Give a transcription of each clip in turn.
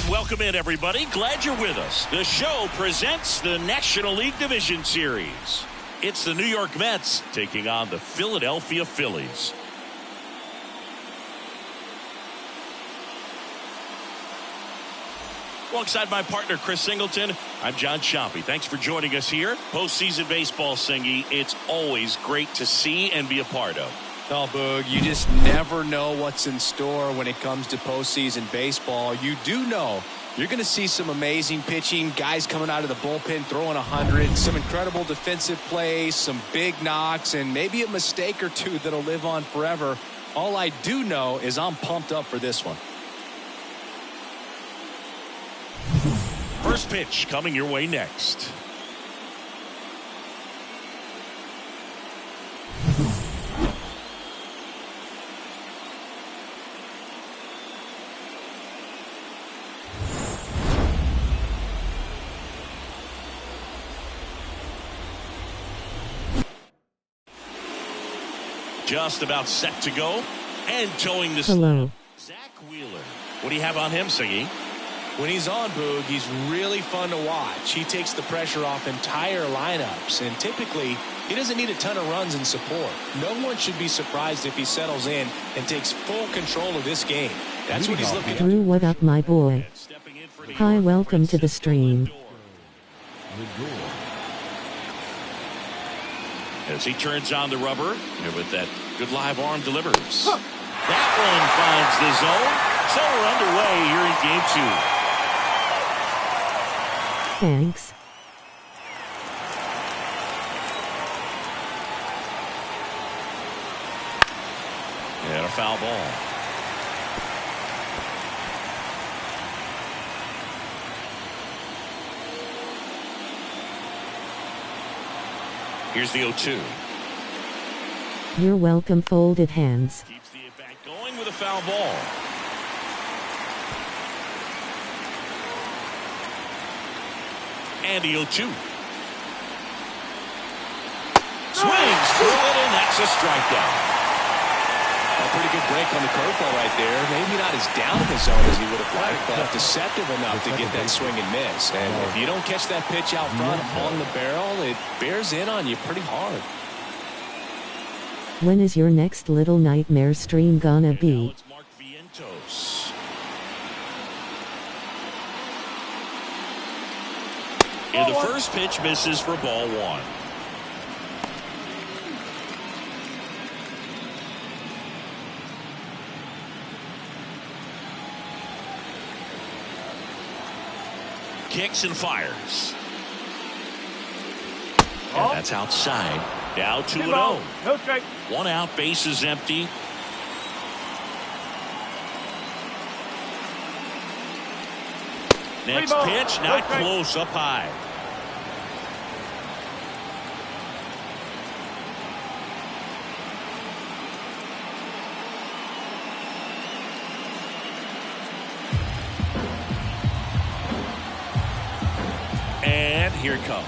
Welcome in, everybody. Glad you're with us. The show presents the National League Division Series. It's the New York Mets taking on the Philadelphia Phillies. Alongside my partner, Chris Singleton, I'm John Chompy. Thanks for joining us here. Postseason baseball, Singy. It's always great to see and be a part of. Oh, Boog, you just never know what's in store when it comes to postseason baseball. You do know you're going to see some amazing pitching, guys coming out of the bullpen throwing 100, some incredible defensive plays, some big knocks, and maybe a mistake or two that'll live on forever. All I do know is I'm pumped up for this one. First pitch coming your way next. Just about set to go and towing this. Hello. Zach Wheeler. What do you have on him, Siggy? When he's on, Boog, he's really fun to watch. He takes the pressure off entire lineups, and typically he doesn't need a ton of runs and support. No one should be surprised if he settles in and takes full control of this game. That's what he's looking at. Drew, what up, my boy? Hi, welcome to the stream. As he turns on the rubber, and with that good live arm delivers. That one finds the zone. So we're underway here in game 2. Thanks. And a foul ball. Here's the 0-2. You're welcome, folded hands. Keeps the at-bat going with a foul ball. And the 0-2. Swings through it, and that's a strikeout. A pretty good break on the curveball right there. Maybe not as down in the zone as he would have liked, but deceptive enough to get that swing and miss. And if you don't catch that pitch out front on the barrel, it bears in on you pretty hard. When is your next little nightmare stream gonna be? It's Mark Vientos. And the first pitch misses for ball 1. Kicks and fires. And that's outside. Now 2-0. No strike. 1 out, base is empty. Next pitch, not close, up high. And here it comes.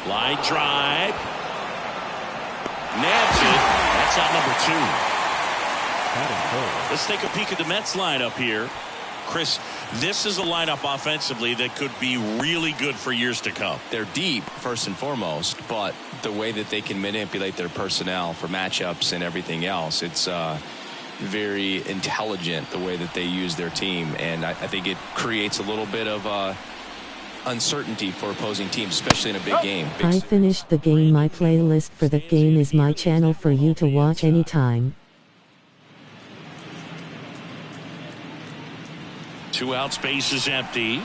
Line drive. Nabs it. That's out number 2. Let's take a peek at the Mets lineup here. Chris, this is a lineup offensively that could be really good for years to come. They're deep, first and foremost, but the way that they can manipulate their personnel for matchups and everything else, it's very intelligent the way that they use their team, and I think it creates a little bit of uncertainty for opposing teams, especially in a big game. I finished the game. My playlist for that game is my channel for you to watch anytime. 2 out, space is empty.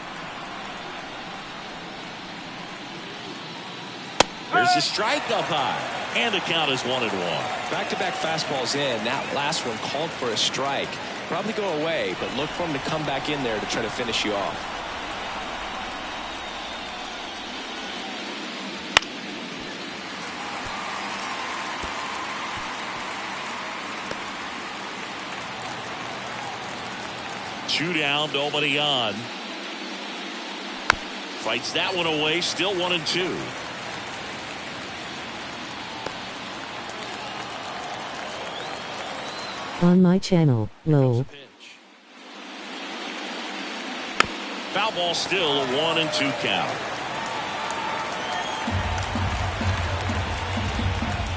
There's a strike up high, and the count is 1-1. Back-to-back fastballs in. That last one called for a strike. Probably go away, but look for him to come back in there to try to finish you off. 2 down, nobody on. Fights that one away, still 1-2. On my channel, lol. Foul ball, still a 1-2 count.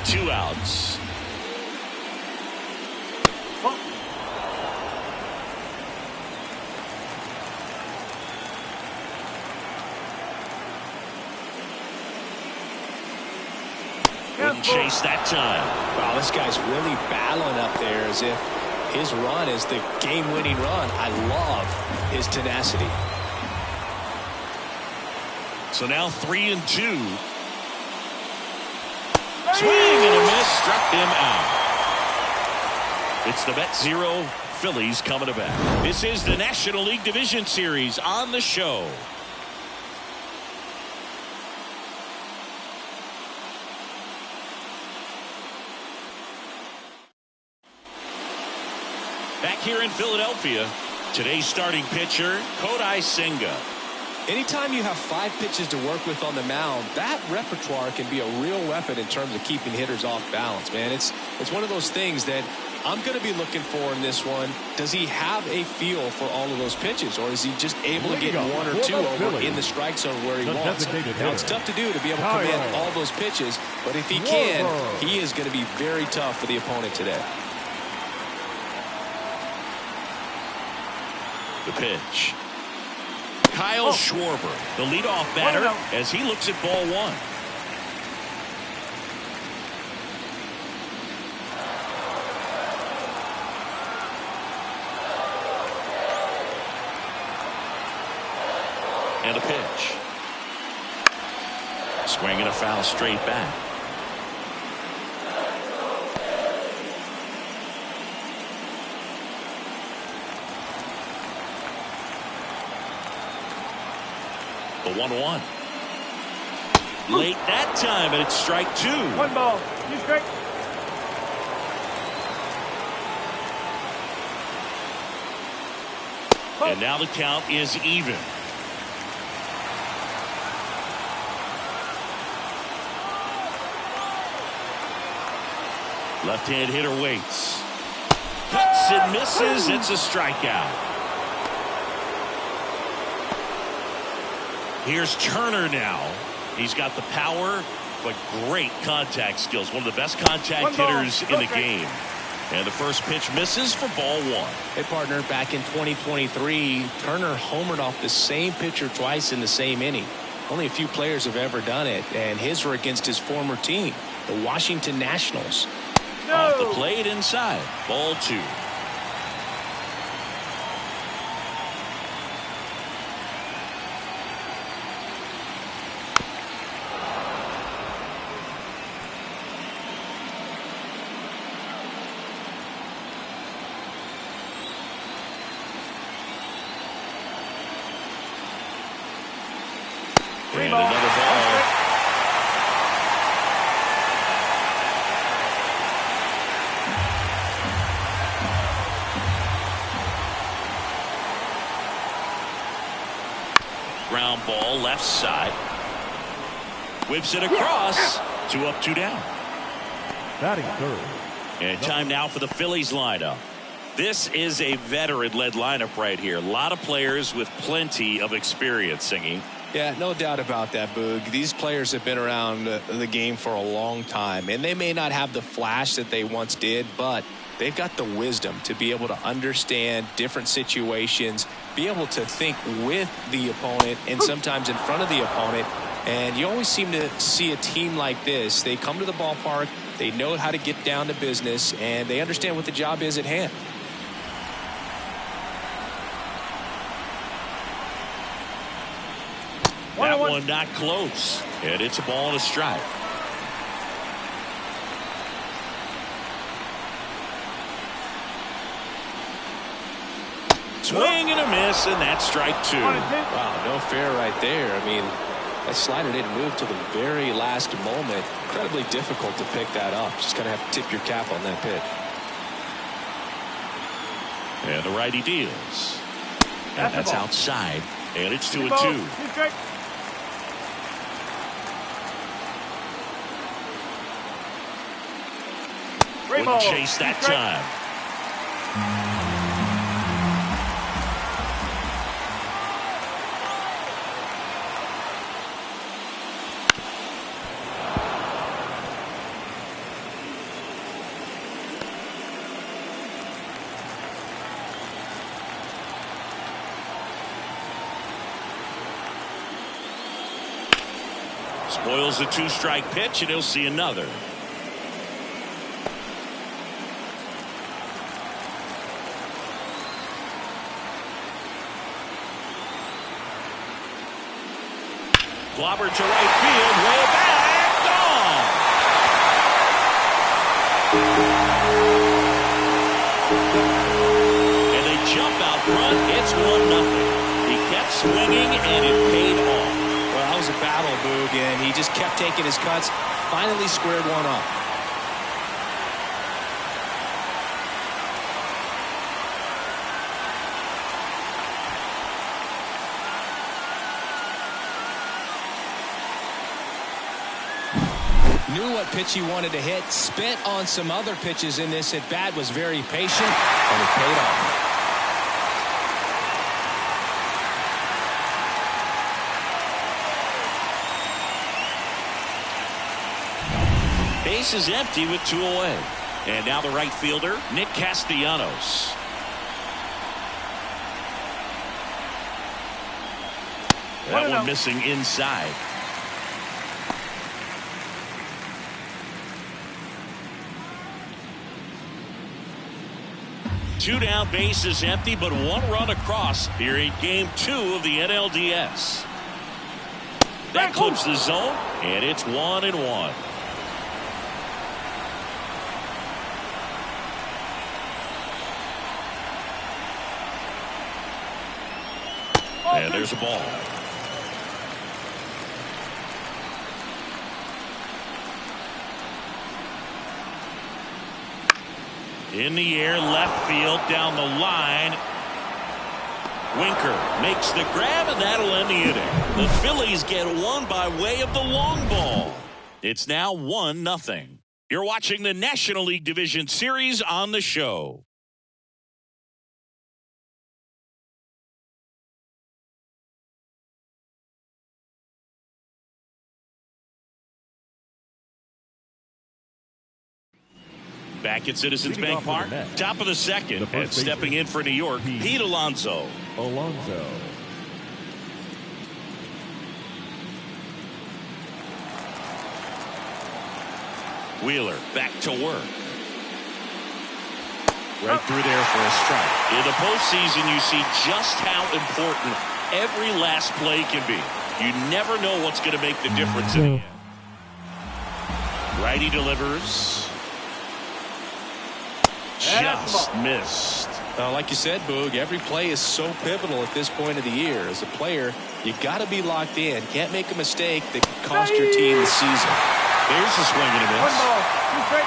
2 outs. Wouldn't chase that time. Wow, this guy's really battling up there as if his run is the game-winning run. I love his tenacity. So now 3-2. Swing and a miss, struck him out. It's the Mets 0, Phillies coming to bat. This is the National League Division Series on the show. Back here in Philadelphia, today's starting pitcher, Kodai Senga. Anytime you have 5 pitches to work with on the mound, that repertoire can be a real weapon in terms of keeping hitters off balance, man. It's one of those things that I'm going to be looking for in this one. Does he have a feel for all of those pitches, or is he just able to get 1 or 2 over in the strike zone where he wants? Now, it's tough to do to be able to command all those pitches, but if he can, he is going to be very tough for the opponent today. The pitch. Kyle Schwarber, the leadoff batter, as he looks at ball 1. And a pitch. Swing and a foul straight back. The 1-1. Late that time, and it's strike 2. 1 ball. You strike. And now the count is even. Left-hand hitter waits. Cuts and misses. It's a strikeout. Here's Turner now. He's got the power, but great contact skills. One of the best contact hitters in the game. And the first pitch misses for ball 1. Hey, partner, back in 2023, Turner homered off the same pitcher twice in the same inning. Only a few players have ever done it, and his were against his former team, the Washington Nationals. Off the plate inside. Ball 2. And another ball. Ground ball left side. Whips it across. 2 up, 2 down. Batting third. And time now for the Phillies lineup. This is a veteran-led lineup right here. A lot of players with plenty of experience, Singing. Yeah, no doubt about that, Boog. These players have been around the game for a long time, and they may not have the flash that they once did, but they've got the wisdom to be able to understand different situations, be able to think with the opponent and sometimes in front of the opponent. And you always seem to see a team like this. They come to the ballpark, they know how to get down to business, and they understand what the job is at hand. That one not close, and it's a ball and a strike. Swing and a miss, and that's strike 2. Wow, no fair right there. I mean, that slider didn't move till the very last moment. Incredibly difficult to pick that up. Just kind of have to tip your cap on that pitch. And the righty deals. That's outside, and it's 2-2. He's straight. Wouldn't chase that time. Spoils the 2-strike pitch, and he'll see another. Clobbered to right field, way back, gone. And they jump out front. It's 1-0. He kept swinging, and it paid off. Well, that was a battle, Boog, and he just kept taking his cuts. Finally squared one up. Knew what pitch he wanted to hit. Spent on some other pitches in this at bat. Was very patient, and it paid off. Base is empty with 2 away. And now the right fielder, Nick Castellanos. That one missing inside. Two down, base is empty, but 1 run across here in Game 2 of the NLDS. That clips the zone, and it's 1-1. And there's a ball. In the air, left field, down the line. Winker makes the grab, and that'll end the inning. The Phillies get one by way of the long ball. It's now 1-0. You're watching the National League Division Series on the show. Back at Citizens Bank Park, top of the second, and stepping in for New York, Pete Alonso. Wheeler back to work. Right through there for a strike. In the postseason, you see just how important every last play can be. You never know what's going to make the difference in the end. Righty delivers. Just missed. Like you said, Boog, every play is so pivotal at this point of the year. As a player, you got to be locked in. Can't make a mistake that could cost your team the season. There's a swing and a miss. 1 ball. He's straight.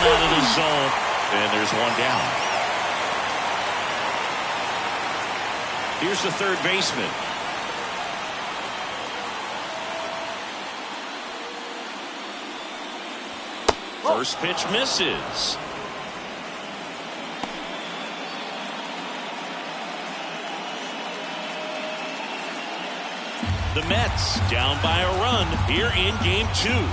Out of the zone, and there's 1 down. Here's the third baseman. First pitch misses. The Mets down by a run here in Game 2.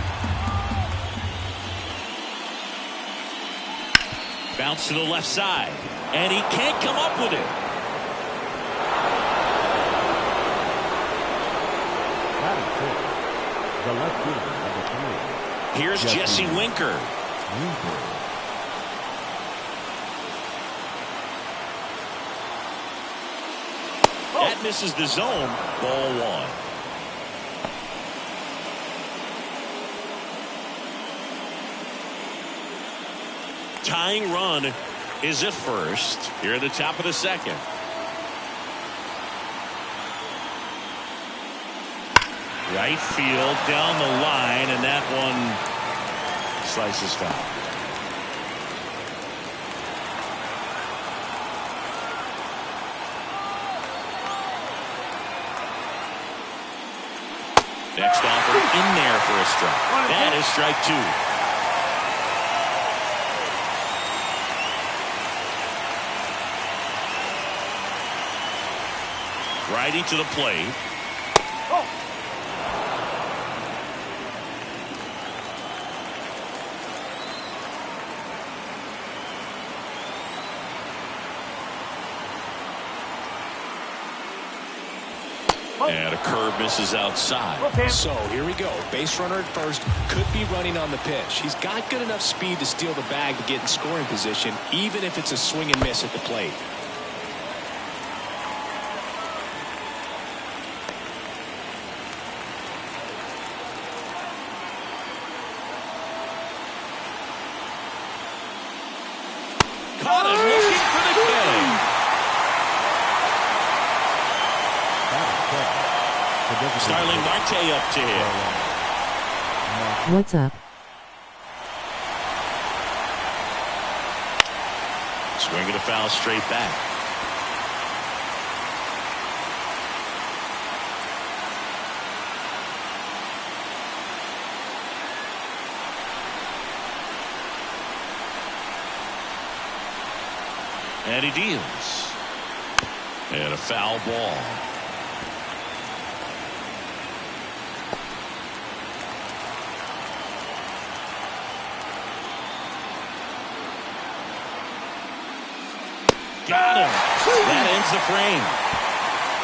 Bounce to the left side, and he can't come up with it. The left fielder, number 3. Here's Jesse Winker. That misses the zone. Ball 1. tying run is at first here at the top of the second. Right field down the line, and that one slices foul. Next offer in there for a strike. That is strike 2. Righty to the plate. And a curve misses outside. So here we go. Base runner at first, could be running on the pitch. He's got good enough speed to steal the bag to get in scoring position, even if it's a swing and miss at the plate. Caught it, looking for the K. Starling Marte up to him. What's up? Swinging a foul straight back. And he deals. And a foul ball. Got him. That ends the frame.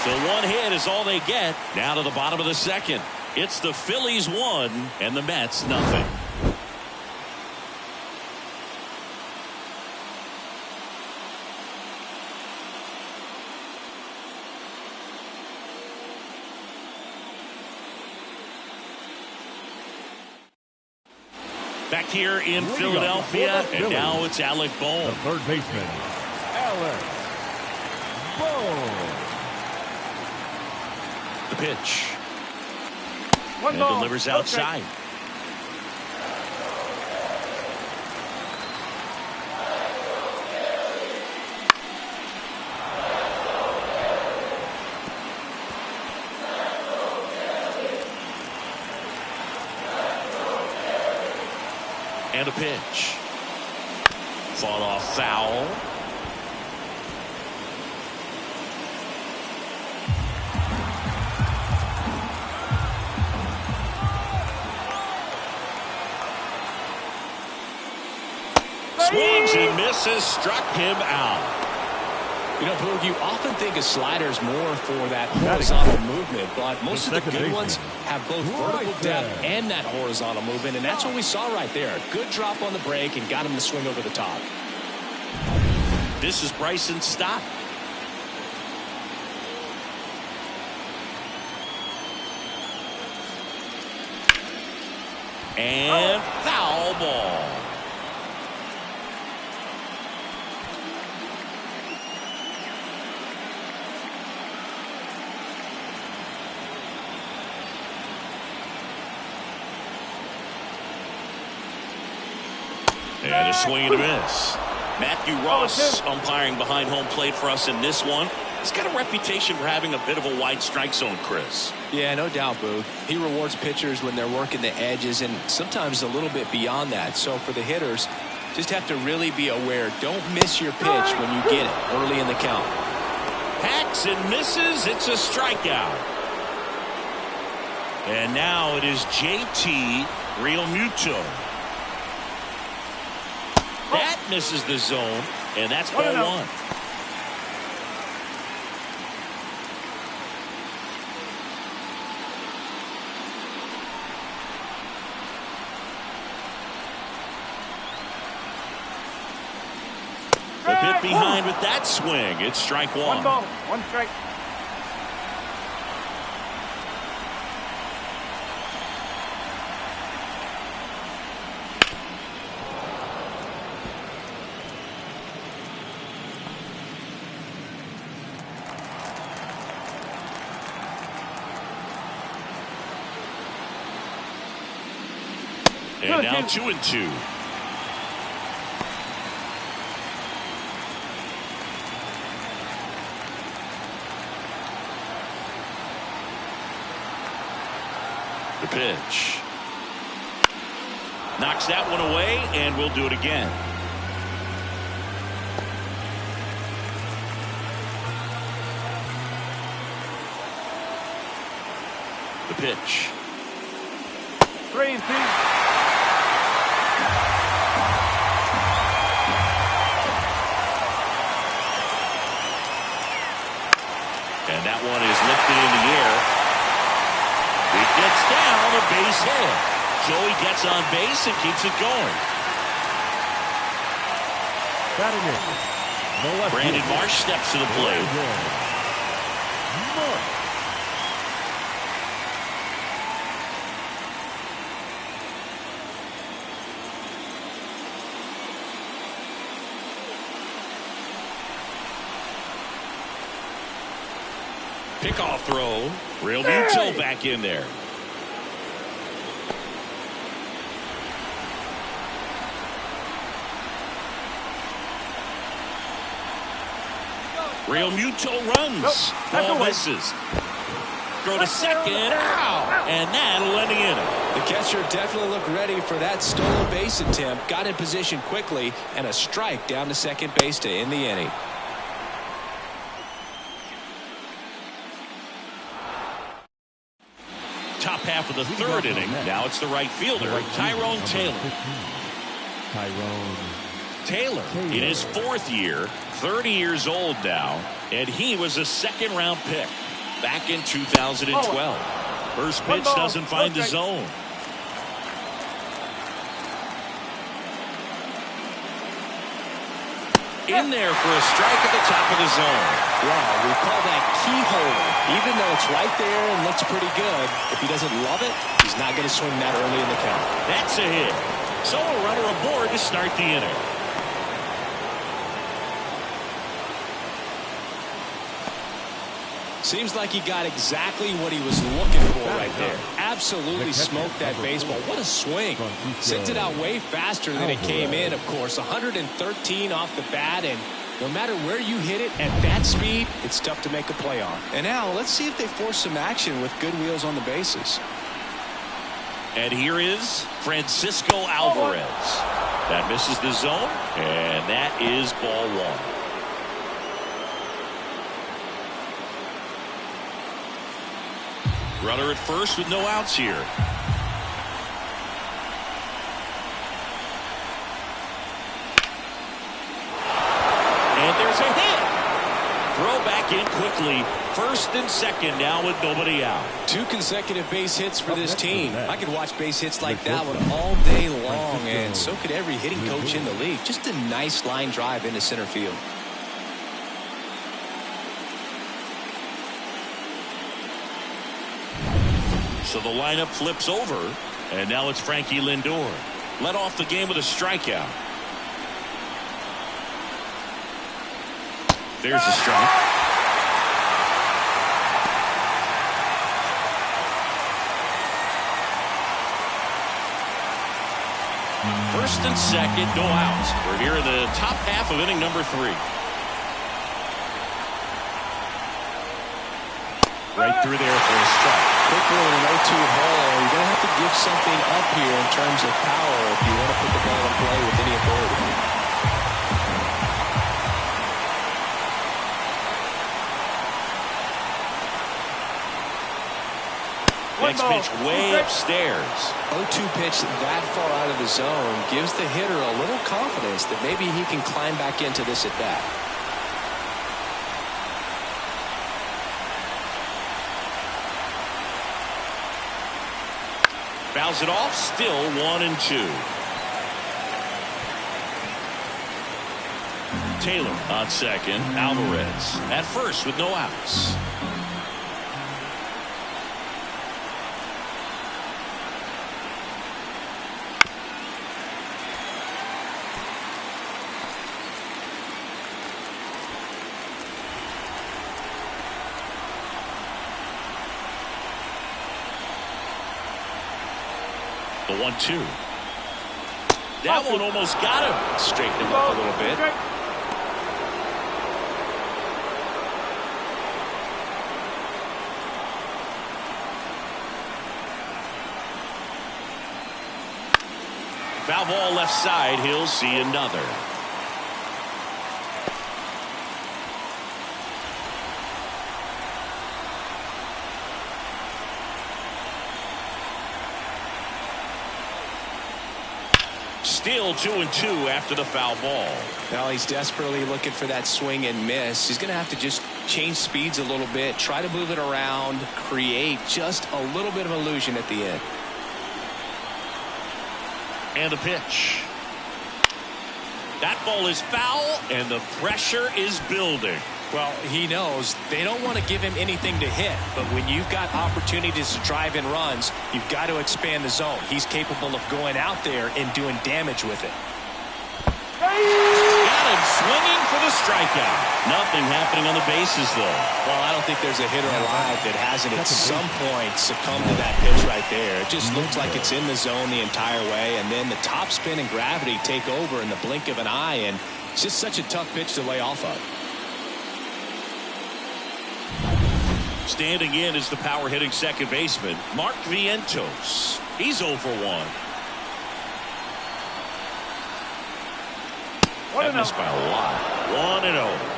So one hit is all they get. Now to the bottom of the second. It's the Phillies 1 and the Mets nothing. Back here in Philadelphia, and now it's Alec Bohm. The third baseman, Alec Bohm. The pitch. One And ball. delivers outside. And a pitch. Fought off foul. Swings and misses, struck him out. You know, Boog, you often think of sliders more for that horizontal movement, but most of the good ones have both vertical depth and that horizontal movement, and that's what we saw right there. Good drop on the break and got him to swing over the top. This is Bryson's stop. And foul ball. And a swing and a miss. Matthew Ross umpiring behind home plate for us in this one. He's got a reputation for having a bit of a wide strike zone, Chris. Yeah, no doubt, Boog. He rewards pitchers when they're working the edges and sometimes a little bit beyond that. So for the hitters, just have to really be aware. Don't miss your pitch when you get it early in the count. Hacks and misses. It's a strikeout. And now it is JT Realmuto. That misses the zone, and that's ball 1. A bit behind with that swing. It's strike 1. 1 ball, 1 strike. And now 2-2. The pitch. Knocks that one away, and we'll do it again. The pitch. 3-3. And that one is lifted in the air. He gets down, a base hit. Joey gets on base and keeps it going. Batting in. No left Brandon field. Marsh steps to the plate. Marsh. Pickoff throw. Real Muto back in there. Real Muto runs. Ball misses. Throw to second. Ow! And that'll end the inning. The catcher definitely looked ready for that stolen base attempt. Got in position quickly, and a strike down to second base to end the inning. Top half of the third inning. Now it's the right fielder, Tyrone Taylor. Taylor in his fourth year, 30 years old now, and he was a second-round pick back in 2012. First pitch doesn't find the zone. In there for a strike at the top of the zone. Wow, we call that keyhole. Even though it's right there and looks pretty good, if he doesn't love it, he's not going to swing that early in the count. That's a hit. So a runner aboard to start the inning. Seems like he got exactly what he was looking for right there. Absolutely smoked that baseball. What a swing. Sent it out way faster than it came in, of course. 113 off the bat, and no matter where you hit it at that speed, it's tough to make a play on. And now let's see if they force some action with good wheels on the bases. And here is Francisco Alvarez. That misses the zone, and that is ball one. Runner at first with no outs here. And there's a hit. Throw back in quickly. First and second now with nobody out. 2 consecutive base hits for this team. I could watch base hits like that one all day long, and so could every hitting coach in the league. Just a nice line drive into center field. So the lineup flips over, and now it's Frankie Lindor. Led off the game with a strikeout. There's a strike. First and second, no outs. We're here in the top half of inning number 3. Right through there for a strike. Quickly in an 0-2 hole, you're going to have to give something up here in terms of power if you want to put the ball in play with any authority. Next pitch way upstairs. 0-2 pitch that far out of the zone gives the hitter a little confidence that maybe he can climb back into this at bat. Fouls it off, still 1-2. Taylor on second, Alvarez at first with no outs. The 1-2. That one almost got him. Straighten him up a little bit. Foul ball left side. He'll see another. Still 2-2 after the foul ball. Well, he's desperately looking for that swing and miss. He's going to have to just change speeds a little bit, try to move it around, create just a little bit of illusion at the end. And the pitch. That ball is foul, and the pressure is building. Well, he knows they don't want to give him anything to hit, but when you've got opportunities to drive in runs, you've got to expand the zone. He's capable of going out there and doing damage with it. Got him swinging for the strikeout. Nothing happening on the bases, though. Well, I don't think there's a hitter alive that hasn't at some point succumbed to that pitch right there. It just looks like it's in the zone the entire way, and then the top spin and gravity take over in the blink of an eye, and it's just such a tough pitch to lay off of. Standing in is the power-hitting second baseman, Mark Vientos. He's 0 for 1. That missed by a lot. 1-0.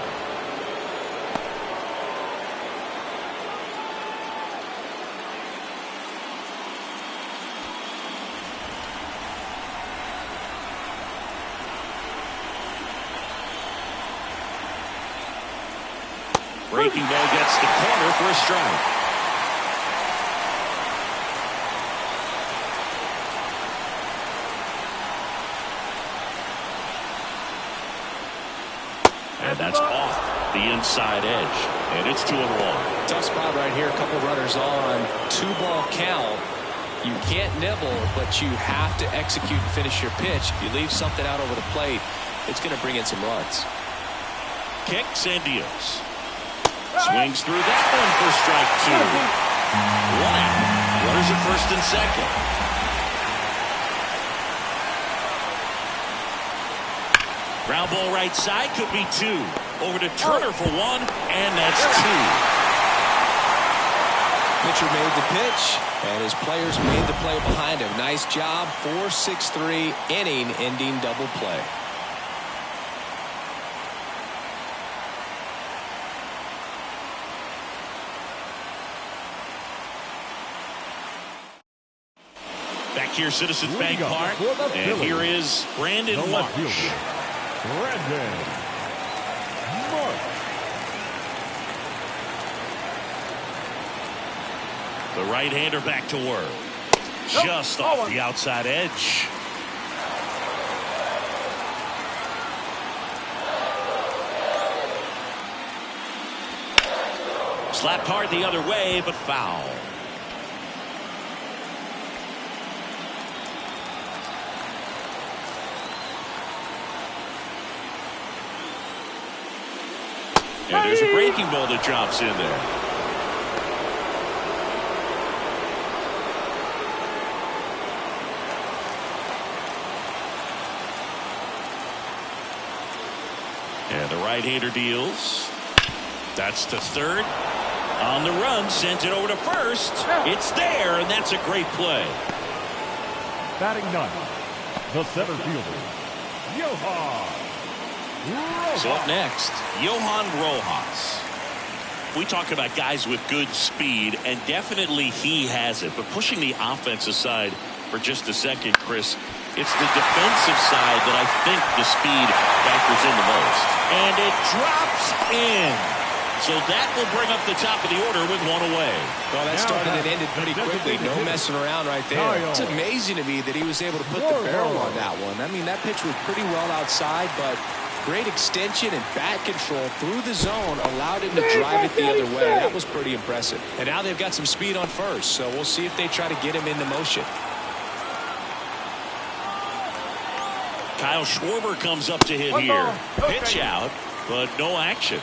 Breaking ball gets the corner for a strike. And that's off the inside edge. And it's 2-1. Tough spot right here. A couple runners on. 2-ball count. You can't nibble, but you have to execute and finish your pitch. If you leave something out over the plate, it's going to bring in some runs. Kicks and deals. Swings through that one for strike 2. 1 out. Runners at first and second. Ground ball right side, could be 2. Over to Turner for 1, and that's 2. Pitcher made the pitch, and his players made the play behind him. Nice job. 4-6-3 inning-ending double play. Back here, Citizens Bank Park, and here is Brandon Marsh. Brandon Marsh. The right-hander back to work. Just off the outside edge. Slapped hard the other way, but foul. And there's a breaking ball that drops in there. And the right-hander deals. That's to third. On the run, sends it over to first. It's there, and that's a great play. Batting ninth, the center fielder, Johan. So up next, Johan Rojas. We talk about guys with good speed, and definitely he has it. But pushing the offense aside for just a second, Chris, it's the defensive side that I think the speed factors in the most. And it drops in. So that will bring up the top of the order with 1 away. Well, that started and ended pretty quickly. No messing around right there. It's amazing to me that he was able to put the barrel on that one. I mean, that pitch was pretty well outside, but great extension and bat control through the zone allowed him to drive it the other way. That was pretty impressive. And now they've got some speed on first, so we'll see if they try to get him into motion. Kyle Schwarber comes up to hit here. Pitch out, but no action.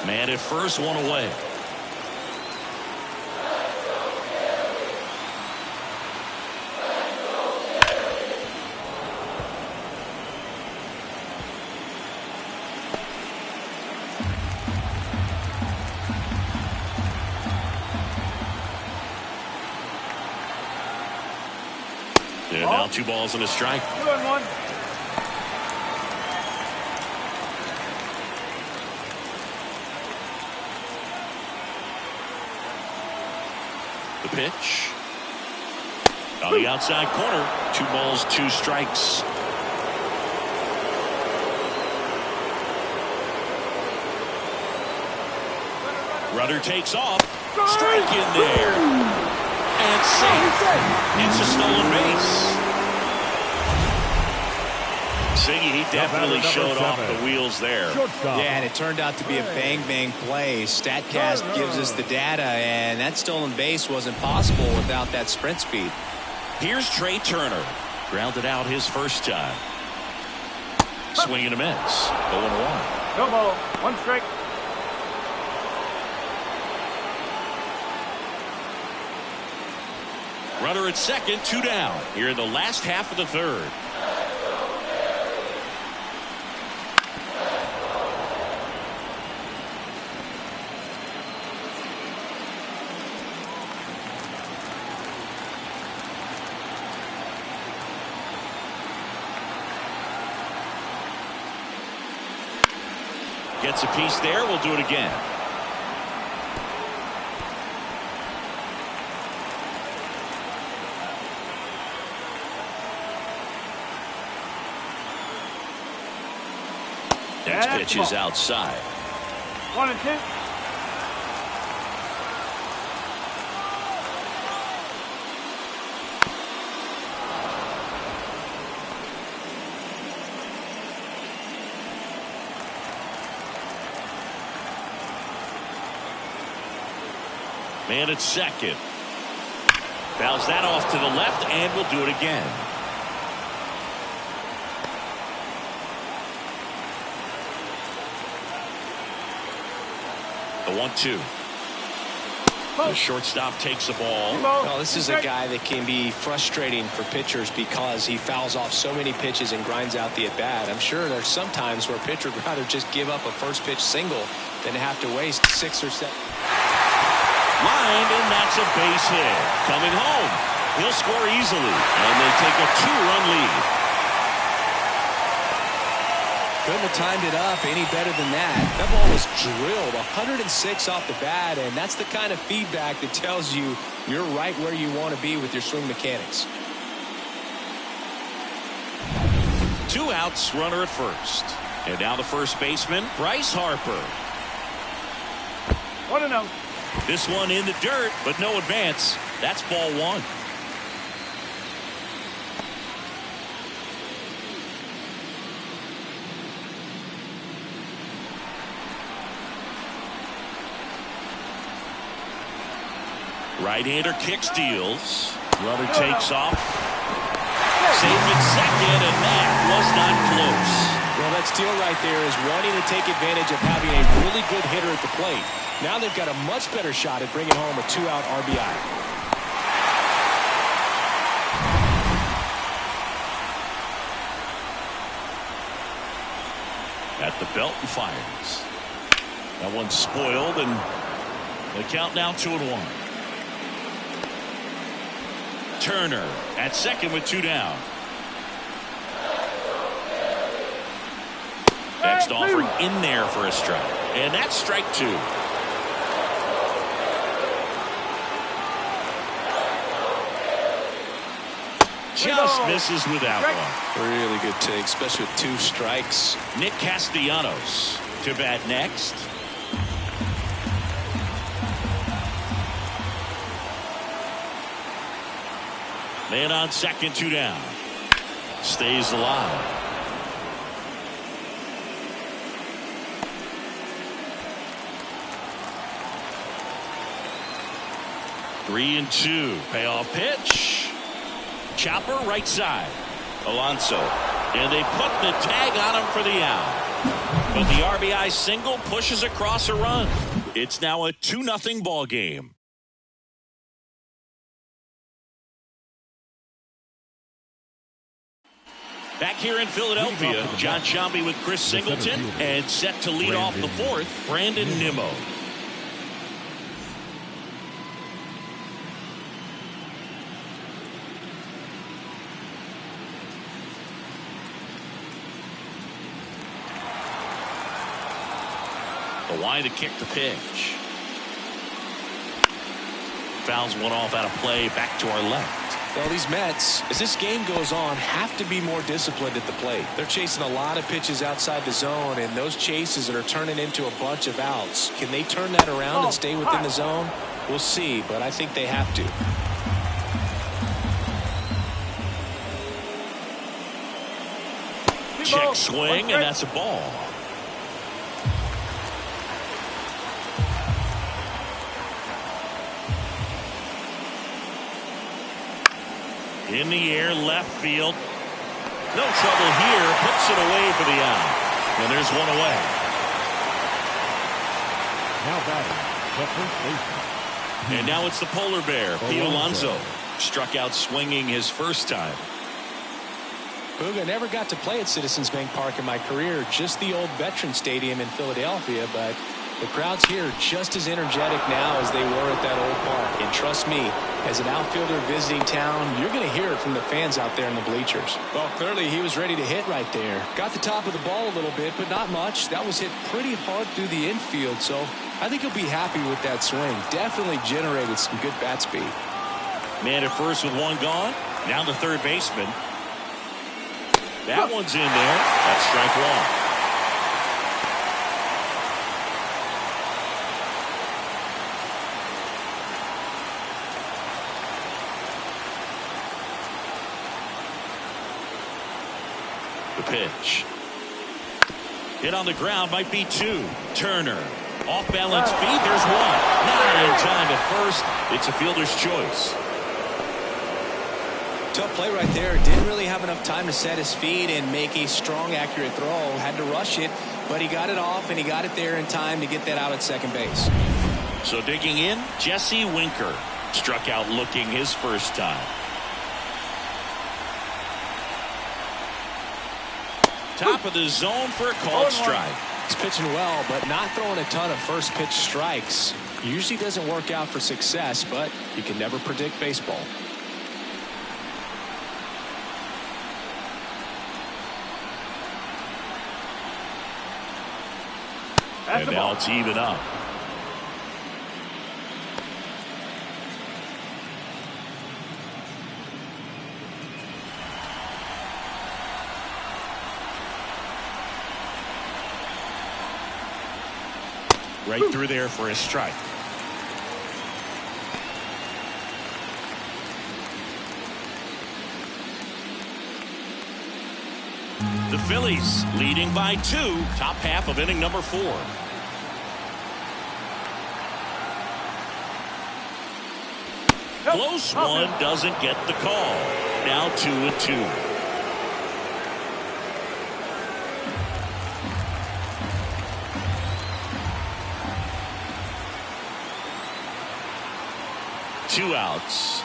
Man at first, one away. And now 2 balls and a strike. 2-1. The pitch. On the outside corner. 2 balls, 2 strikes. Runner takes off. Strike in there. And safe. It's a stolen base. Siggy, he definitely showed off the wheels there. Yeah, and it turned out to be a bang-bang play. StatCast gives us the data, and that stolen base wasn't possible without that sprint speed. Here's Trey Turner. Grounded out his first time. Swing and a miss. 0-1. No ball. 1 strike. Runner at second, 2 down. Here in the last half of the third. Gets a piece there. We'll do it again. Next pitch is outside. 1-2. Man at second. Fouls that off to the left, and we'll do it again. The 1-2. The shortstop takes the ball. Well, this is a guy that can be frustrating for pitchers because he fouls off so many pitches and grinds out the at-bat. I'm sure there's some times where a pitcher would rather just give up a first pitch single than have to waste 6 or 7. Lined, and that's a base hit. Coming home. He'll score easily, and they take a 2-run lead. Couldn't have timed it up any better than that. That ball was drilled 106 off the bat, and that's the kind of feedback that tells you you're right where you want to be with your swing mechanics. 2 outs, runner at first. And now the first baseman, Bryce Harper. 1-0. This one in the dirt, but no advance. That's ball 1. Right-hander kicks, deals. Runner takes off. Safe at second, and that was not close. Well, that steal right there is wanting to take advantage of having a really good hitter at the plate. Now they've got a much better shot at bringing home a 2-out RBI. At the belt and fires. That one's spoiled, and the count now 2-1. Turner at second with 2 down. Next offering in there for a strike. And that's strike 2. Just misses with that one. Really good take, especially with 2 strikes. Nick Castellanos to bat next. Man on second, 2 down. Stays alive. Three and 2. Payoff pitch. Chopper right side. Alonso. And they put the tag on him for the out. But the RBI single pushes across a run. It's now a 2-0 ball game. Back here in Philadelphia, John Sciambi with Chris Singleton, and set to lead off the fourth, Brandon Nimmo. The line to kick the pitch. Fouls one off out of play, back to our left. Well, these Mets, as this game goes on, have to be more disciplined at the plate. They're chasing a lot of pitches outside the zone, and those chases that are turning into a bunch of outs. Can they turn that around and stay within the zone? We'll see, but I think they have to. Check swing, and that's a ball. In the air, left field. No trouble here. Puts it away for the out. And there's one away. Now batting, the first baseman. And now it's the polar bear, Pete Alonso. Struck out swinging his first time. Booga, never got to play at Citizens Bank Park in my career. Just the old Veterans Stadium in Philadelphia, but the crowds here are just as energetic now as they were at that old park. And trust me, as an outfielder visiting town, you're going to hear it from the fans out there in the bleachers. Well, clearly he was ready to hit right there. Got the top of the ball a little bit, but not much. That was hit pretty hard through the infield, so I think he'll be happy with that swing. Definitely generated some good bat speed. Man at first with one gone. Now the third baseman. That one's in there. That's strike one. The pitch. Hit on the ground, might be two. Turner. Off balance feet. There's one. Not in time at first. It's a fielder's choice. Tough play right there. Didn't really have enough time to set his feet and make a strong, accurate throw. Had to rush it, but he got it off and he got it there in time to get that out at second base. So digging in, Jesse Winker. Struck out looking his first time. Top of the zone for a called strike. He's pitching well, but not throwing a ton of first pitch strikes. Usually doesn't work out for success, but you can never predict baseball. And now it's even up. Right through there for a strike. The Phillies leading by 2, top half of inning number 4. Close one, doesn't get the call. Now 2-2. Two outs.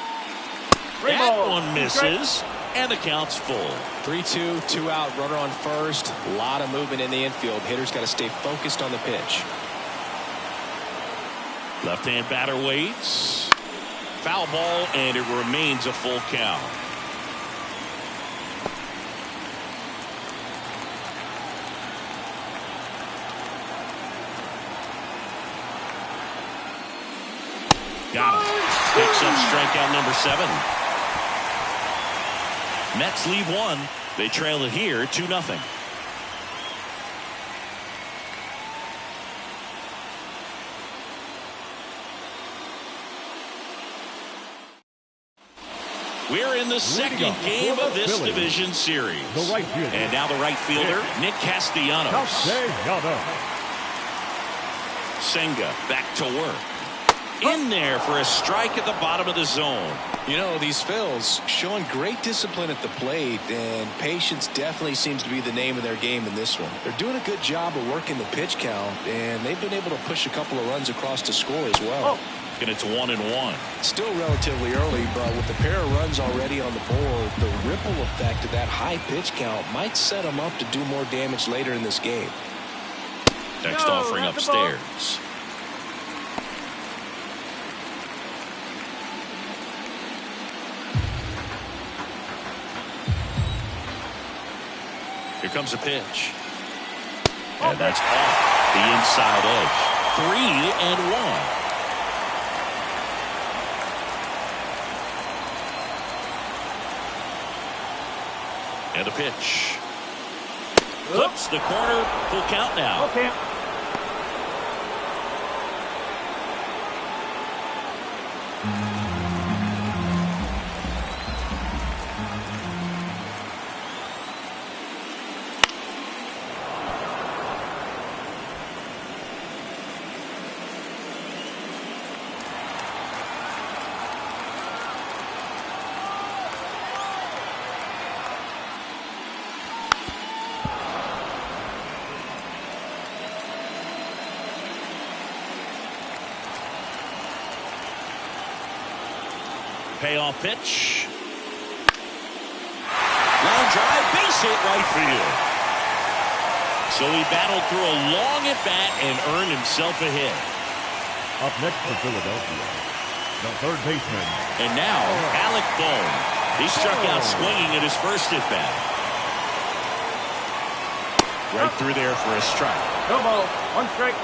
That one misses, and the count's full. 3-2, 2 out, runner on first. A lot of movement in the infield. Hitter's got to stay focused on the pitch. Left-hand batter waits. Foul ball, and it remains a full count. Got it. Picks up strikeout number 7. Mets leave 1. They trail it here 2-0. We're in the second game of this division series. And now the right fielder, Nick Castellanos. Senga back to work. In there for a strike at the bottom of the zone. You know, these Phils showing great discipline at the plate, and patience definitely seems to be the name of their game in this one. They're doing a good job of working the pitch count, and they've been able to push a couple of runs across to score as well. And it's 1-1. Still relatively early, but with a pair of runs already on the board, the ripple effect of that high pitch count might set them up to do more damage later in this game. Next offering upstairs. Here comes a pitch. And that's off the inside edge. 3-1. And a pitch. Flips the corner. Full count now. Okay. Payoff pitch. Line drive, base hit right field. So he battled through a long at bat and earned himself a hit. Up next for Philadelphia, the third baseman. And now Alec Bohm. He struck out swinging at his first at bat. Right through there for a strike. No ball. 1 strike.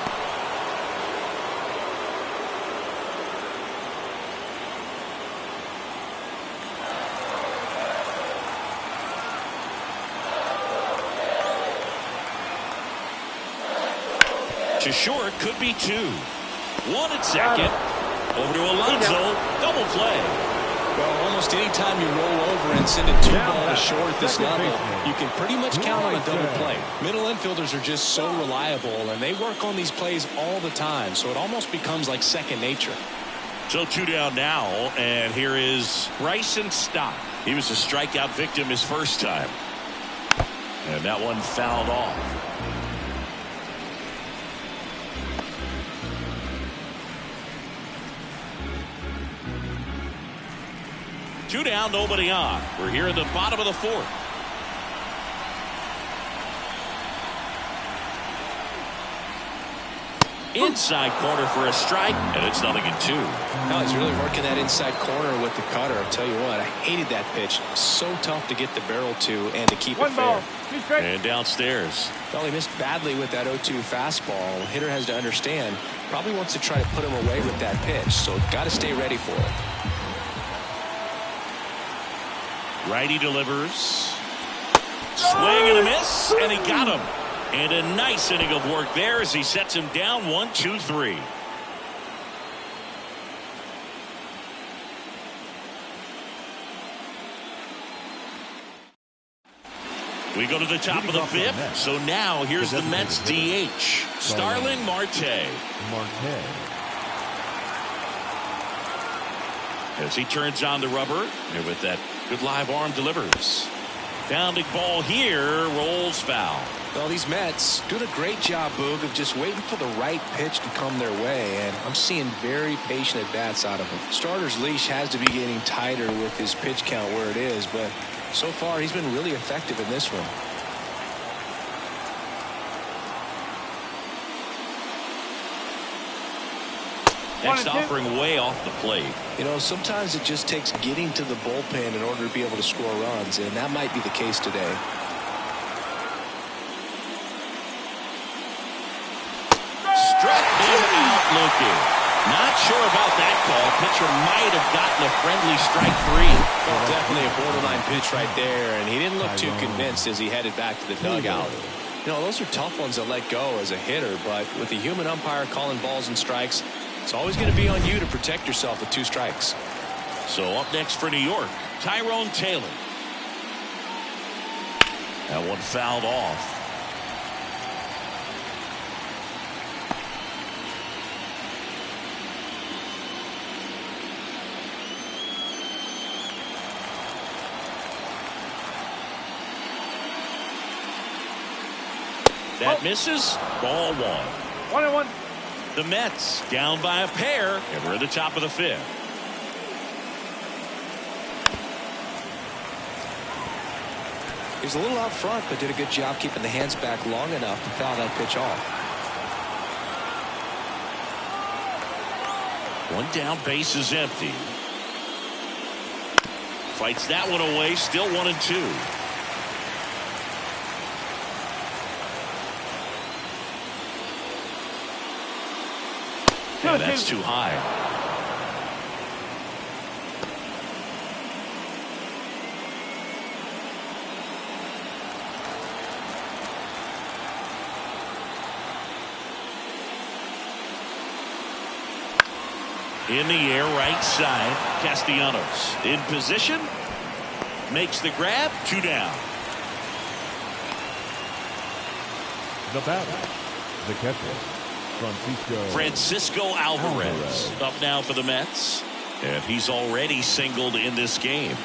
To short, could be 2. 1 at second. Over to Alonso. Double play. Well, almost any time you roll over and send it 2 balls short at this level, you can pretty much count on a double play. Middle infielders are just so reliable, and they work on these plays all the time, so it almost becomes like second nature. So 2 down now, and here is Bryson Stott. He was a strikeout victim his first time. And that one fouled off. Two down, nobody on. We're here in the bottom of the 4th. Inside corner for a strike, and it's 0-2. No, he's really working that inside corner with the cutter. I'll tell you what, I hated that pitch. So tough to get the barrel to and to keep it fair. And downstairs. Well, he missed badly with that 0-2 fastball. The hitter has to understand, probably wants to try to put him away with that pitch, so got to stay ready for it. Righty delivers. Swing and a miss, and he got him. And a nice inning of work there as he sets him down 1-2-3. We go to the top of the 5th. So now here's the Mets DH, Starling Marte. As he turns on the rubber, and with that good live arm delivers. Pounding ball here, rolls foul. Well, these Mets doing a great job, Boog, of just waiting for the right pitch to come their way, and I'm seeing very patient at-bats out of him. Starter's leash has to be getting tighter with his pitch count where it is, but so far he's been really effective in this one. Next offering way off the plate. You know, sometimes it just takes getting to the bullpen in order to be able to score runs, and that might be the case today. Struck him out looking. Not sure about that call. Pitcher might have gotten a friendly strike 3. Well, definitely a borderline pitch right there, and he didn't look too convinced as he headed back to the dugout. You know, those are tough ones to let go as a hitter, but with the human umpire calling balls and strikes, it's always going to be on you to protect yourself with 2 strikes. So up next for New York, Tyrone Taylor. That one fouled off. That misses. Ball 1. 1-1. The Mets down by a pair, and we're at the top of the 5th. He was a little out front, but did a good job keeping the hands back long enough to foul that pitch off. One down, base is empty. Fights that one away, still 1-2. And that's too high. In the air, right side. Castellanos in position. Makes the grab. 2 down. The batter, the catcher, Francisco Alvarez up now for the Mets. And he's already singled in this game.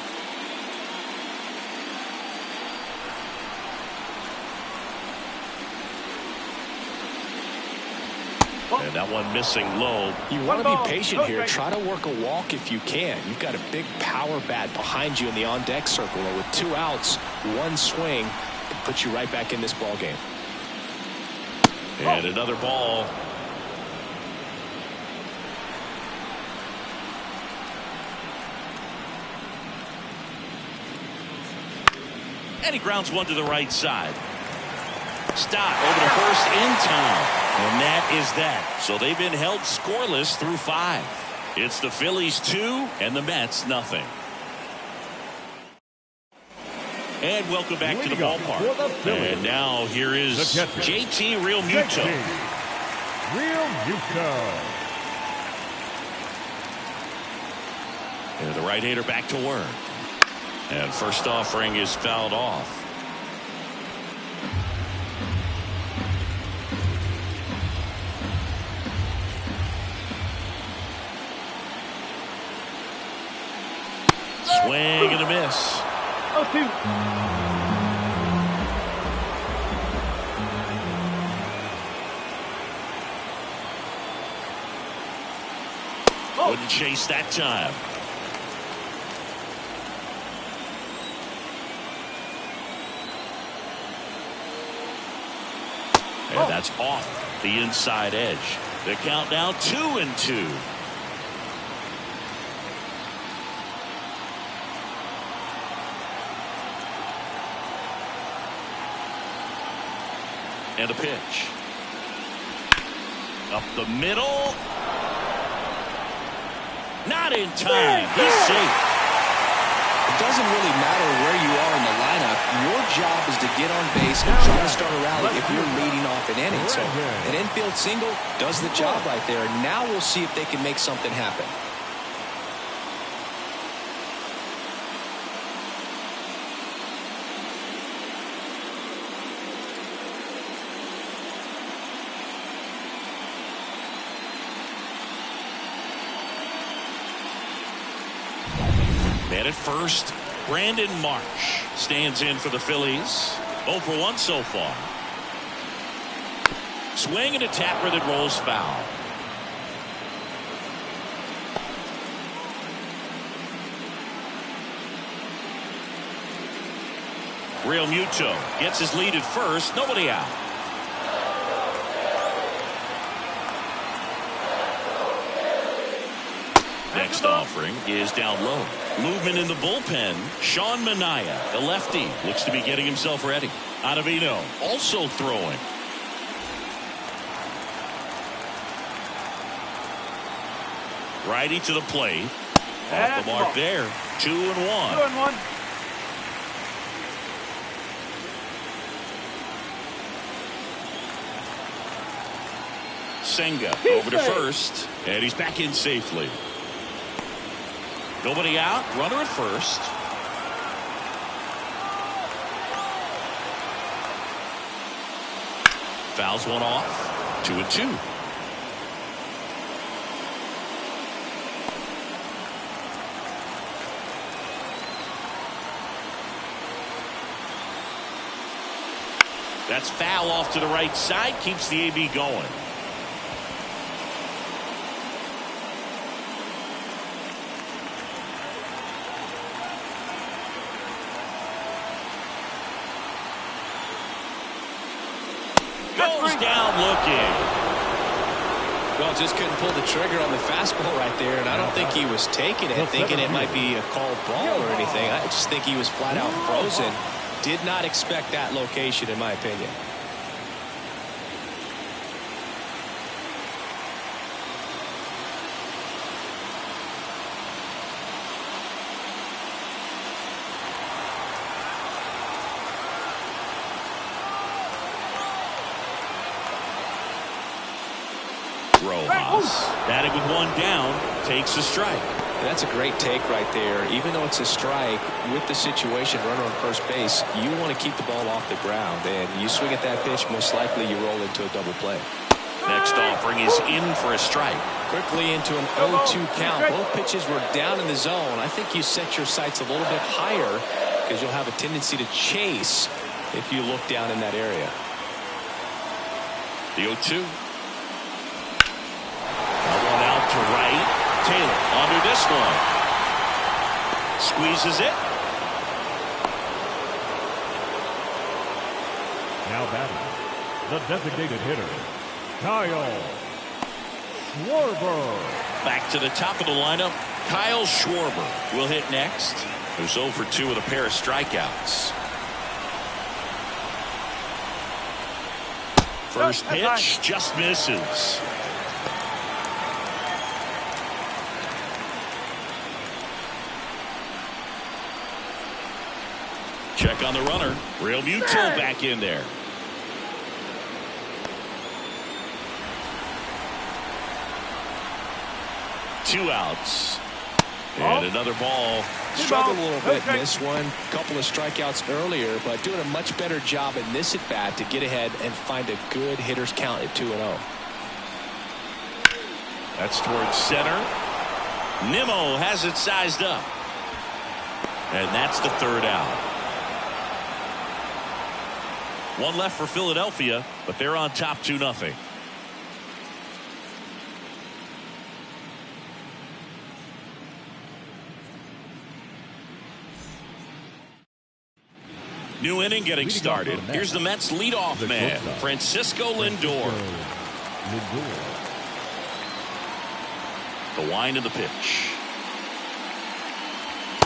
And that one missing low. You want to be patient here. Try to work a walk if you can. You've got a big power bat behind you in the on-deck circle. And with 2 outs, 1 swing, it puts you right back in this ball game. And another ball. And he grounds one to the right side. Stop over to first in time. And that is that. So they've been held scoreless through 5. It's the Phillies 2 and the Mets nothing. And welcome back to the ballpark. And now here is JT Realmuto. And the right-hander back to work. And first offering is fouled off. Swing and a miss. 0-2. Wouldn't chase that time. And that's off the inside edge. The count now 2-2. And a pitch. Up the middle. Not in time. He's safe. It doesn't really matter where you are in the lineup. Your job is to get on base and try to start a rally if you're leading off an inning. So an infield single does the job right there. And now we'll see if they can make something happen. And at first, Brandon Marsh stands in for the Phillies. 0 for 1 so far. Swing and a tapper that rolls foul. Realmuto gets his lead at first. Nobody out. Next offering is down low. Movement in the bullpen. Sean Manaea, the lefty, looks to be getting himself ready. Ottavino also throwing. Righty to the plate. Off the mark there. 2-1. 2-1. Senga over to first. And he's back in safely. Nobody out. Runner at first. Fouls one off. 2-2. That's foul off to the right side. Keeps the AB going. Goes down looking. Well, just couldn't pull the trigger on the fastball right there, and I don't think he was taking it, thinking it might be a called ball or anything. I just think he was flat out frozen. Did not expect that location, in my opinion. Rojas, batting with one down, takes a strike. That's a great take right there. Even though it's a strike, with the situation, runner on first base, you want to keep the ball off the ground. And you swing at that pitch, most likely you roll into a double play. Next offering is in for a strike. Quickly into an 0-2 count. Both pitches were down in the zone. I think you set your sights a little bit higher because you'll have a tendency to chase if you look down in that area. The 0-2. One out to right. Taylor under this one. Squeezes it. Now batting, the designated hitter, Kyle Schwarber. Back to the top of the lineup. Kyle Schwarber will hit next. Who's 0 for 2 with a pair of strikeouts. First pitch just misses. Check on the runner. Real Muto back in there. Two outs. And another ball. Struggled a little bit in this one. Couple of strikeouts earlier, but doing a much better job in this at bat to get ahead and find a good hitter's count at 2-0. That's towards center. Nimmo has it sized up. And that's the third out. One left for Philadelphia, but they're on top 2-0. New inning getting started. Here's the Mets leadoff man, Francisco Lindor. The wind of the pitch.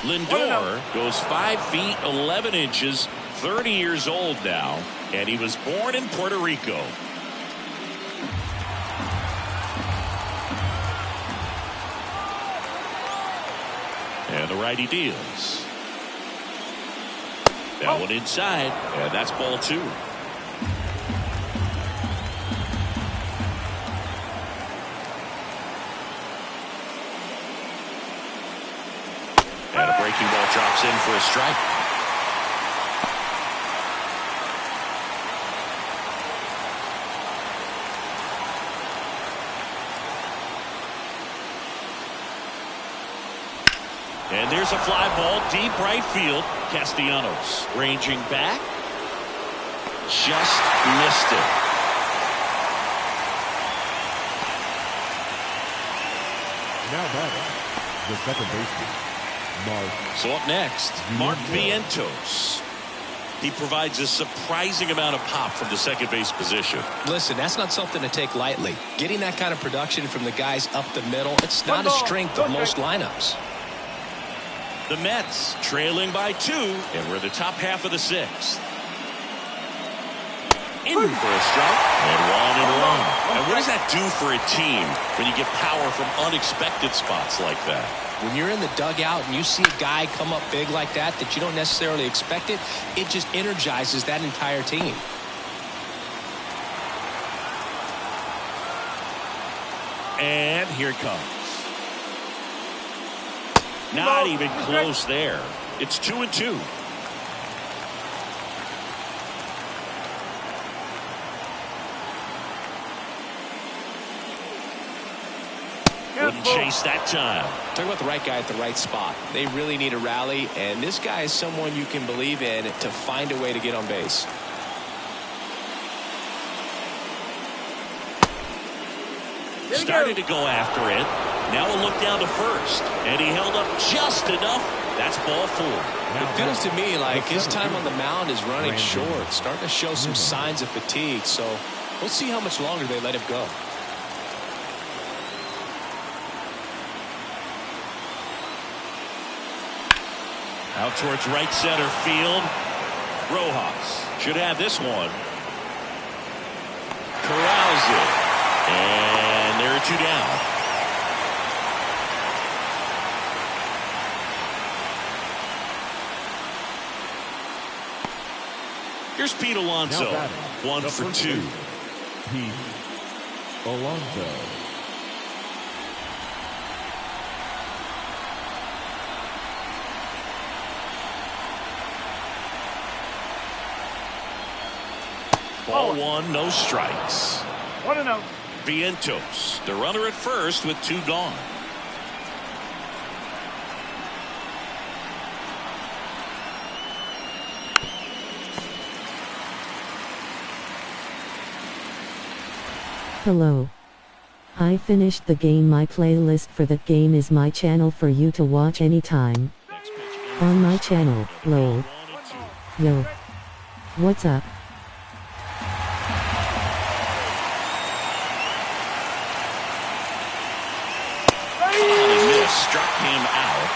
Lindor goes 5 feet 11 inches, 30 years old now, and he was born in Puerto Rico. And the righty deals. That one inside, and that's ball 2. And a breaking ball drops in for a strike. And there's a fly ball deep right field. Castellanos ranging back. Just missed it. Now batting, the second baseman, Mark. So up next, Mark Vientos. He provides a surprising amount of pop from the second base position. Listen, that's not something to take lightly. Getting that kind of production from the guys up the middle, it's not a strength of most lineups. The Mets trailing by 2, and we're in the top half of the 6th. In for a strike, and 1-1. And what does that do for a team when you get power from unexpected spots like that? When you're in the dugout and you see a guy come up big like that you don't necessarily expect it, it just energizes that entire team. And here it comes. Not even close there. It's 2-2. Wouldn't chase that time. Talk about the right guy at the right spot. They really need a rally, and this guy is someone you can believe in to find a way to get on base. started to go after it. Now a look down to first. And he held up just enough. That's ball 4. It feels to me like his time on the mound is running short. Starting to show some signs of fatigue. So we'll see how much longer they let him go. Out towards right center field. Rojas should have this one. Corrals it. And there are 2 down. Here's Pete Alonso. 1 for 2. Pete Alonso. Ball 1, no strikes. 1-0. Vientos, the runner at first with 2 gone. Hello. I finished the game. My playlist for that game is my channel for you to watch anytime. On my channel, lol. Yo. What's up? Struck him out.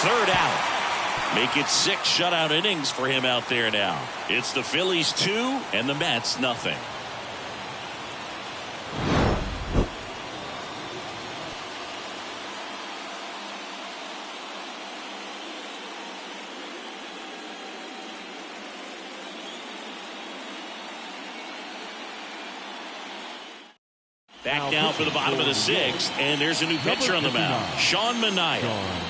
3rd out. Make it 6 shutout innings for him out there now. It's the Phillies 2 and the Mets nothing. Back now for the bottom of the 6th, and there's a new pitcher on the mound, Sean Manaea.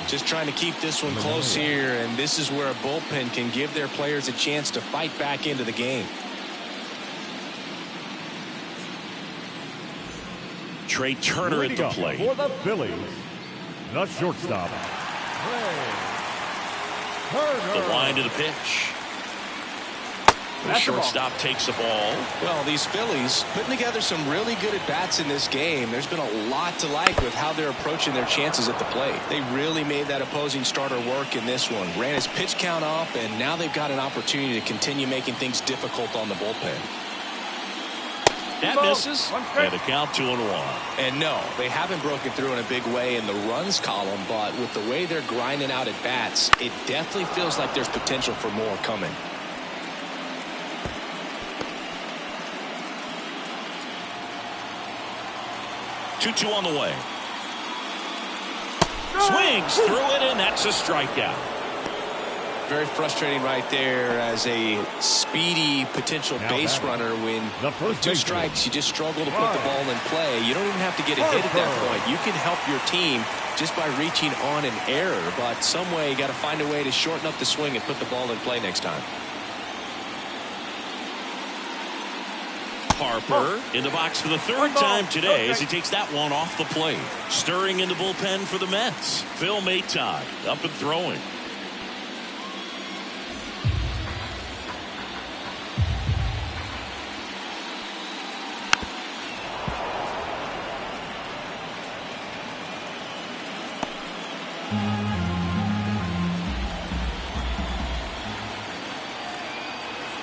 Just trying to keep this one close here, and this is where a bullpen can give their players a chance to fight back into the game. Trey Turner at the plate. For the Phillies, the shortstop, Turner. The wind of the pitch. The shortstop takes the ball. Well, these Phillies putting together some really good at-bats in this game. There's been a lot to like with how they're approaching their chances at the plate. They really made that opposing starter work in this one. Ran his pitch count up, and now they've got an opportunity to continue making things difficult on the bullpen. That misses, and a count 2-1. And no, they haven't broken through in a big way in the runs column, but with the way they're grinding out at-bats, it definitely feels like there's potential for more coming. Two on the way. Swings through it, and that's a strikeout. Very frustrating right there as a speedy potential base runner. When with 2 strikes, you just struggle to put the ball in play. You don't even have to get a hit at that point. You can help your team just by reaching on an error, but some way you got to find a way to shorten up the swing and put the ball in play next time. Harper in the box for the 3rd time today as he takes that one off the plate. Stirring in the bullpen for the Mets. Phil Maton up and throwing.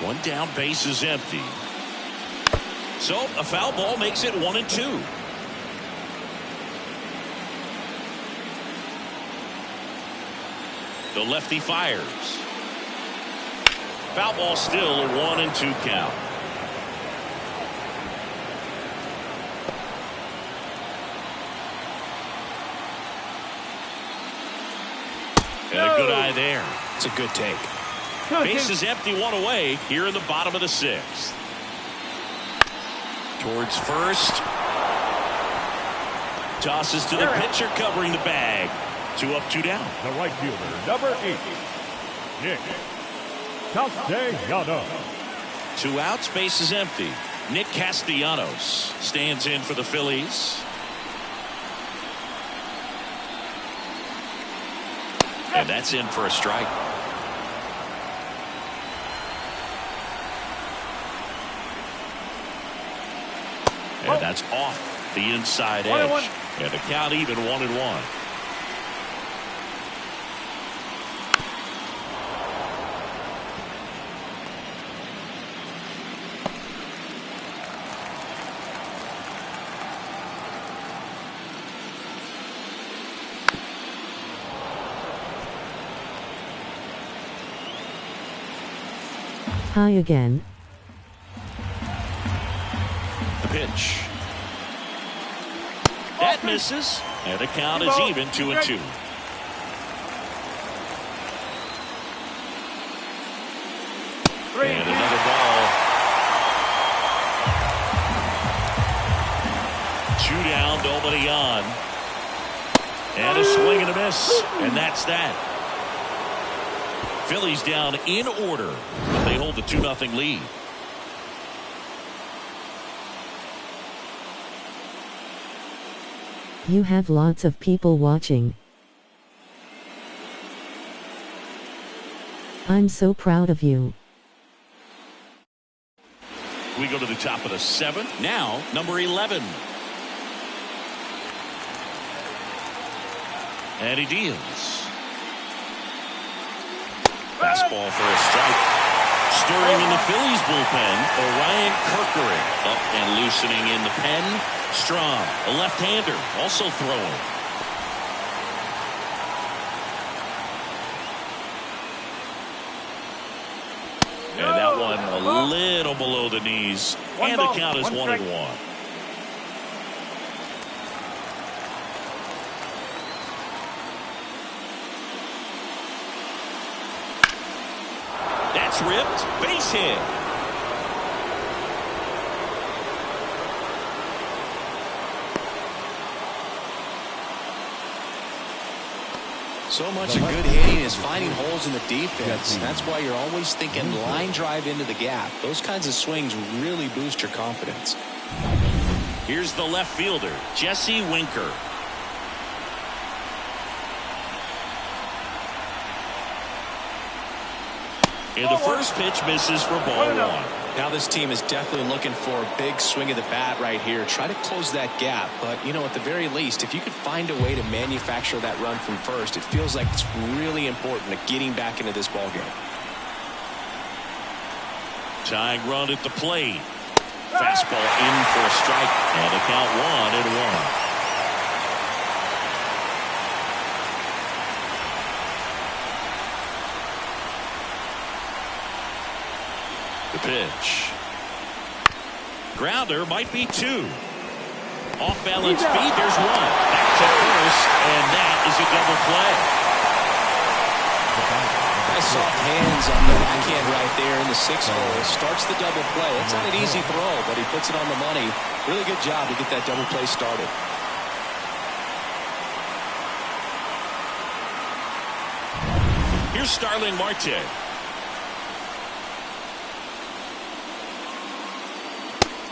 One down, base is empty. So a foul ball makes it 1-2. The lefty fires. Foul ball, still a 1-2 count. And a good eye there. It's a good take. Base is empty, 1 away here in the bottom of the 6th. Towards first. Tosses to the pitcher covering the bag. 2 up, 2 down. The right fielder, number 8, Nick Castellanos. 2 outs, base is empty. Nick Castellanos stands in for the Phillies. And that's in for a strike. And that's off. the inside 1-1. edge. And the count even 1-1. Tie again. The pitch. That misses. And the count is even 2-2. And another ball. 2 down, nobody on. And a swing and a miss. And that's that. Phillies down in order, but they hold the 2-0 lead. You have lots of people watching. I'm so proud of you. We go to the top of the 7th. Now, number 11. And he deals. Fastball for a strike. Stirring in the Phillies bullpen, Orion Kerkering up and loosening in the pen. Strong, a left-hander, also throwing. And that one a little below the knees. And the count is 1-1. That's ripped. Base hit. So much of good hitting is finding holes in the defense. That's why you're always thinking line drive into the gap. Those kinds of swings really boost your confidence. Here's the left fielder, Jesse Winker. And the first pitch misses for ball 1. Now this team is definitely looking for a big swing of the bat right here. Try to close that gap. But, you know, at the very least, if you could find a way to manufacture that run from first, it feels like it's really important to getting back into this ball game. Tying run at the plate. Fastball in for a strike. And a count 1-1. The pitch. Grounder might be 2. Off balance feet. There's 1. Back to first, and that is a double play. Nice soft hands on the backhand right there in the 6th hole. Starts the double play. It's not an easy throw, but he puts it on the money. Really good job to get that double play started. Here's Starling Marte.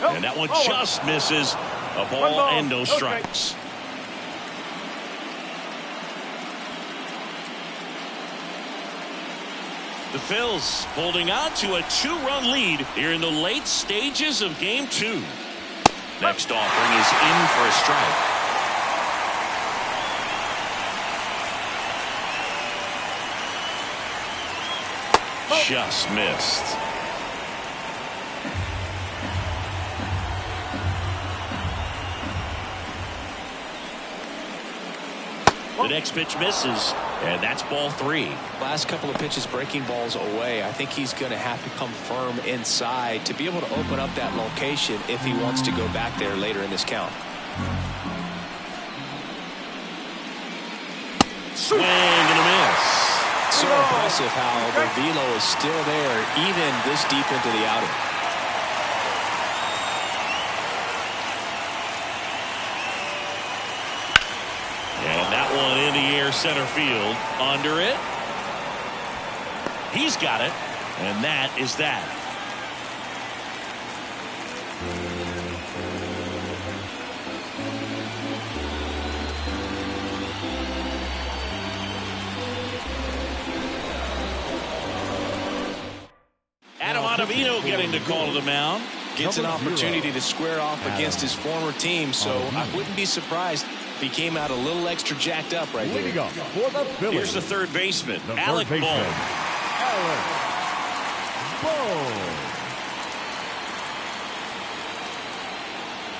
And that one just misses. A ball and no strikes. The Phils holding on to a 2-run lead here in the late stages of Game 2. Next offering is in for a strike. Just missed. The next pitch misses, and that's ball 3. Last couple of pitches breaking balls away. I think he's going to have to come firm inside to be able to open up that location if he wants to go back there later in this count. Swing and a miss. So impressive how the velo is still there even this deep into the outing. And that one in the air center field. Under it. He's got it. And that is that. Adam Ottavino getting the call to the mound. gets an opportunity to square off against his former team, so I wouldn't be surprised if he came out a little extra jacked up right here. Here's the third baseman, Alec Bohm.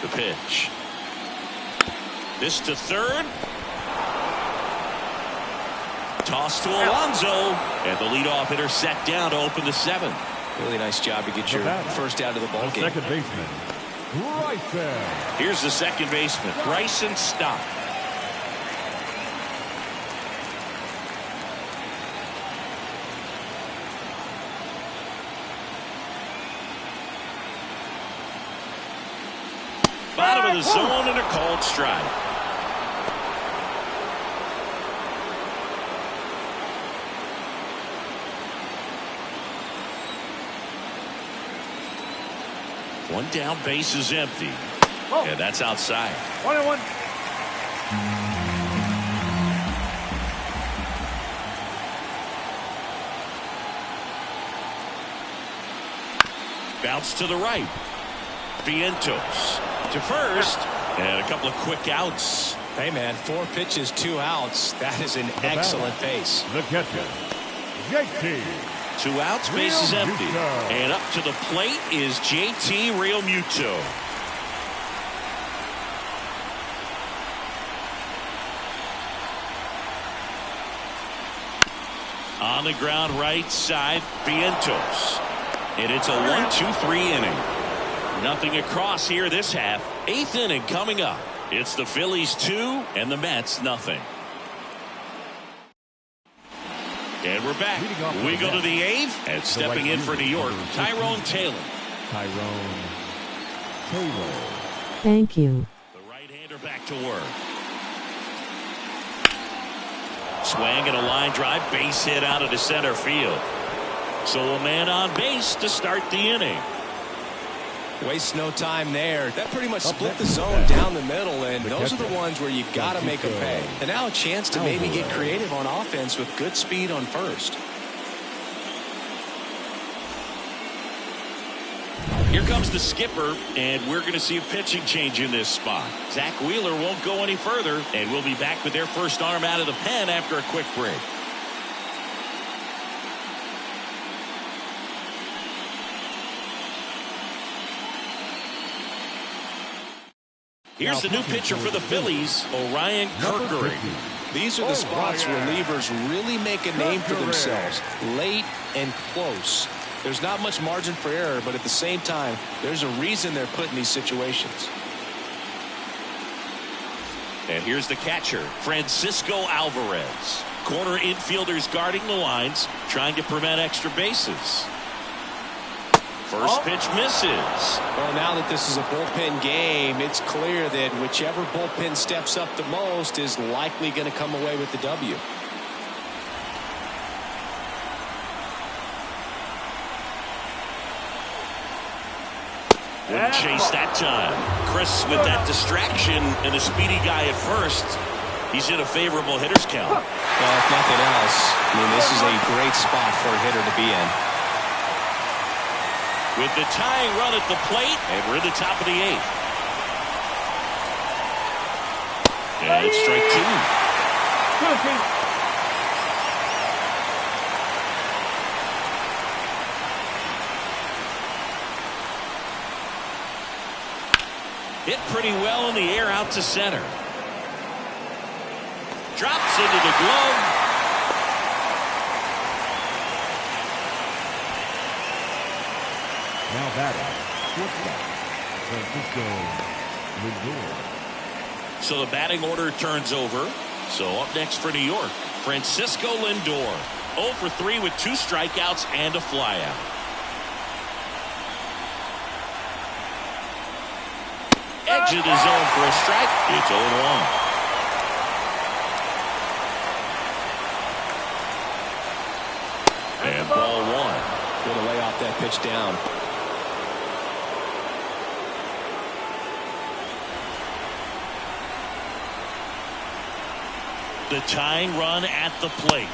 The pitch. This to third. Toss to Alonso. And the leadoff hitter set down to open the seventh. Really nice job to get your first out of the ball game. Second baseman, Bryson. Here's the second baseman, Bryson Stott. Bottom of the zone and a called strike. One down, base is empty. And that's outside. 1-1. Bounce to the right. Vientos to first. And a couple of quick outs. Hey, man, 4 pitches, 2 outs. That is an excellent pace. The catcher, JT. 2 outs, base is empty. And up to the plate is JT Realmuto. On the ground right side, Vientos. And it's a 1-2-3 inning. Nothing across here this half. 8th inning coming up. It's the Phillies 2 and the Mets nothing. And we're back. We go to the 8th, and stepping in for New York, Tyrone Taylor. Thank you. The right-hander back to work. Swing and a line drive, base hit out of the center field. So a man on base to start the inning. Waste no time there. That pretty much split the zone down the middle, and those are the ones where you got to make them pay. And now a chance to maybe get creative on offense with good speed on first. Here comes the skipper, and we're going to see a pitching change in this spot. Zach Wheeler won't go any further, and we'll be back with their first arm out of the pen after a quick break. Here's the new pitcher for the Phillies, Orion Kerkering. These are the spots relievers really make a name for themselves. Late and close. There's not much margin for error, but at the same time, there's a reason they're put in these situations. And here's the catcher, Francisco Alvarez. Corner infielders guarding the lines, trying to prevent extra bases. First pitch misses. Well, now that this is a bullpen game, it's clear that whichever bullpen steps up the most is likely going to come away with the W. Wouldn't chase that time. Chris with that distraction and a speedy guy at first. He's in a favorable hitter's count. Well, if nothing else, I mean, this is a great spot for a hitter to be in. With the tying run at the plate, and we're in the top of the 8th. And it's strike 2. Hit pretty well in the air out to center. Drops into the glove. Now batting, shortstop, Francisco Lindor. So the batting order turns over. So up next for New York, Francisco Lindor. 0 for 3 with 2 strikeouts and a flyout. Edge of the zone for a strike. It's 0-1. And ball 1. Going to lay off that pitch down. The tying run at the plate.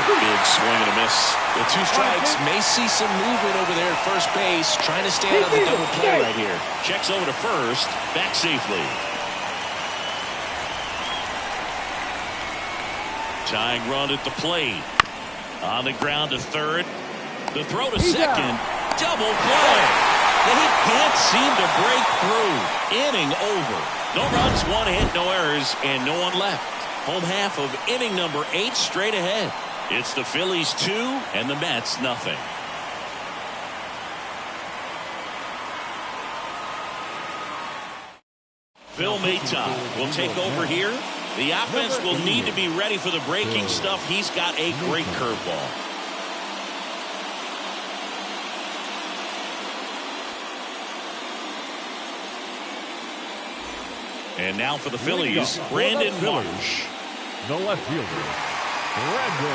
Big swing and a miss. With 2 strikes, may see some movement over there at first base, trying to stay out of the double play right here. Checks over to first, back safely. Tying run at the plate. On the ground to third. The throw to second. Double play. They can't seem to break through. Inning over. No runs, 1 hit, no errors, and no one left. Home half of inning number 8 straight ahead. It's the Phillies 2 and the Mets nothing. Phil Mayton will take over here. The offense will need to be ready for the breaking stuff. He's got a great curveball. And now for the Phillies, Brandon Marsh. The left fielder, Brandon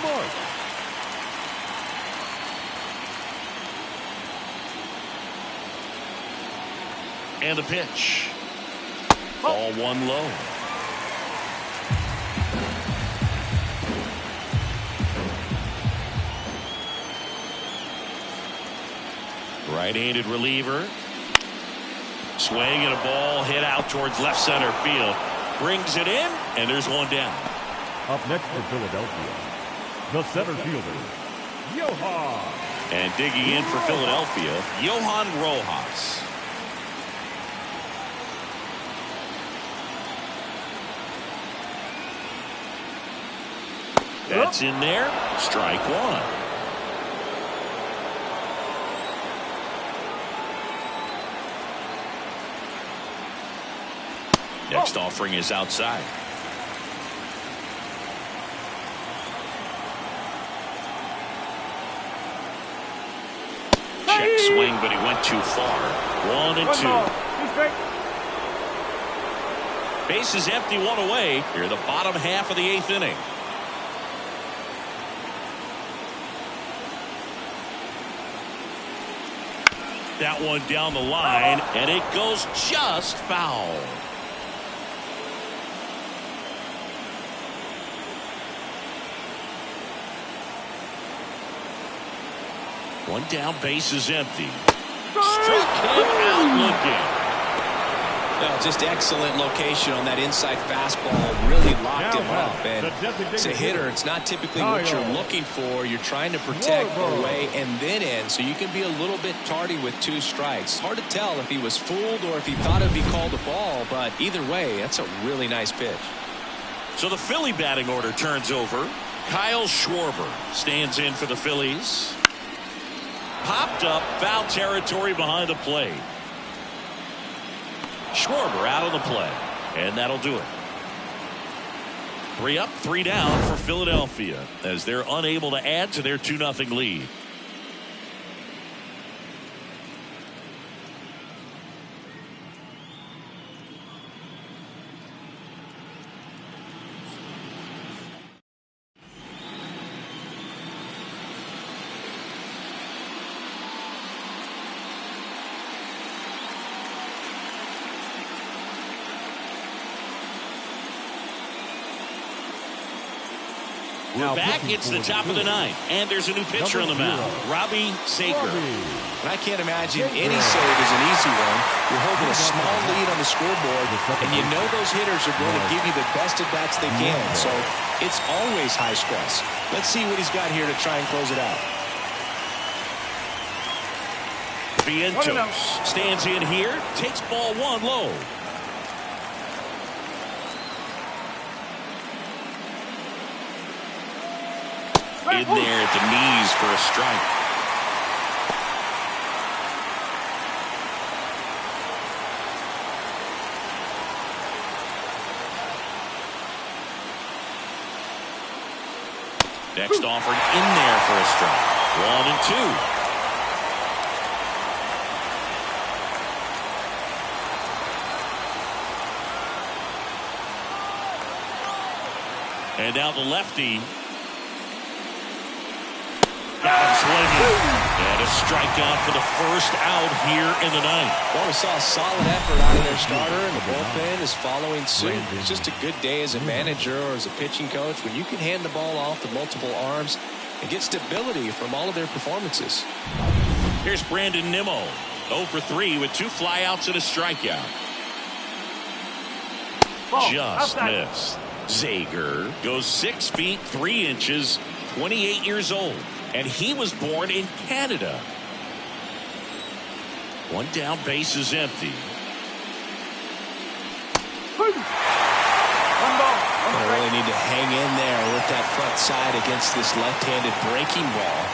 Marsh. And the pitch. Ball 1 low. Right-handed reliever. Swing and a ball hit out towards left center field. Brings it in, and there's 1 down. Up next for Philadelphia, the center fielder, Johan. And digging in for Philadelphia, Johan Rojas. That's in there. Strike 1. Next offering is outside. Check swing, but he went too far. 1 and 2. Base is empty, 1 away. Here, the bottom half of the 8th inning. That one down the line, and it goes just foul. One down, base is empty. Struck him out looking. Well, just excellent location on that inside fastball. Really locked him up. And as a hitter, it's not typically what you're looking for. You're trying to protect away and then in, so you can be a little bit tardy with 2 strikes. Hard to tell if he was fooled or if he thought it'd be called a ball, but either way, that's a really nice pitch. So the Philly batting order turns over. Kyle Schwarber stands in for the Phillies. Popped up, foul territory behind the plate. Schwarber out on the play, and that'll do it. 3 up, 3 down for Philadelphia as they're unable to add to their 2-0 lead. We're back. It's the top of the 9th, and there's a new pitcher on the mound, Robbie Sager. And I can't imagine any save is an easy one. You're holding a small lead on the scoreboard, and you know those hitters are going to give you the best at bats they can. So it's always high stress. Let's see what he's got here to try and close it out. Vientos stands in here, takes ball 1 low. In there at the knees for a strike. Next offering in there for a strike. 1 and 2. And now the lefty. Got him swinging. And a strikeout for the first out here in the ninth. Well, we saw a solid effort out of their starter, and the bullpen is following suit. It's just a good day as a manager or as a pitching coach when you can hand the ball off to multiple arms and get stability from all of their performances. Here's Brandon Nimmo, 0 for 3 with 2 flyouts and a strikeout. Just missed. Zager goes 6 feet 3 inches, 28 years old, and he was born in Canada. 1 down, base is empty. 1 ball. They really need to hang in there with that front side against this left-handed breaking ball.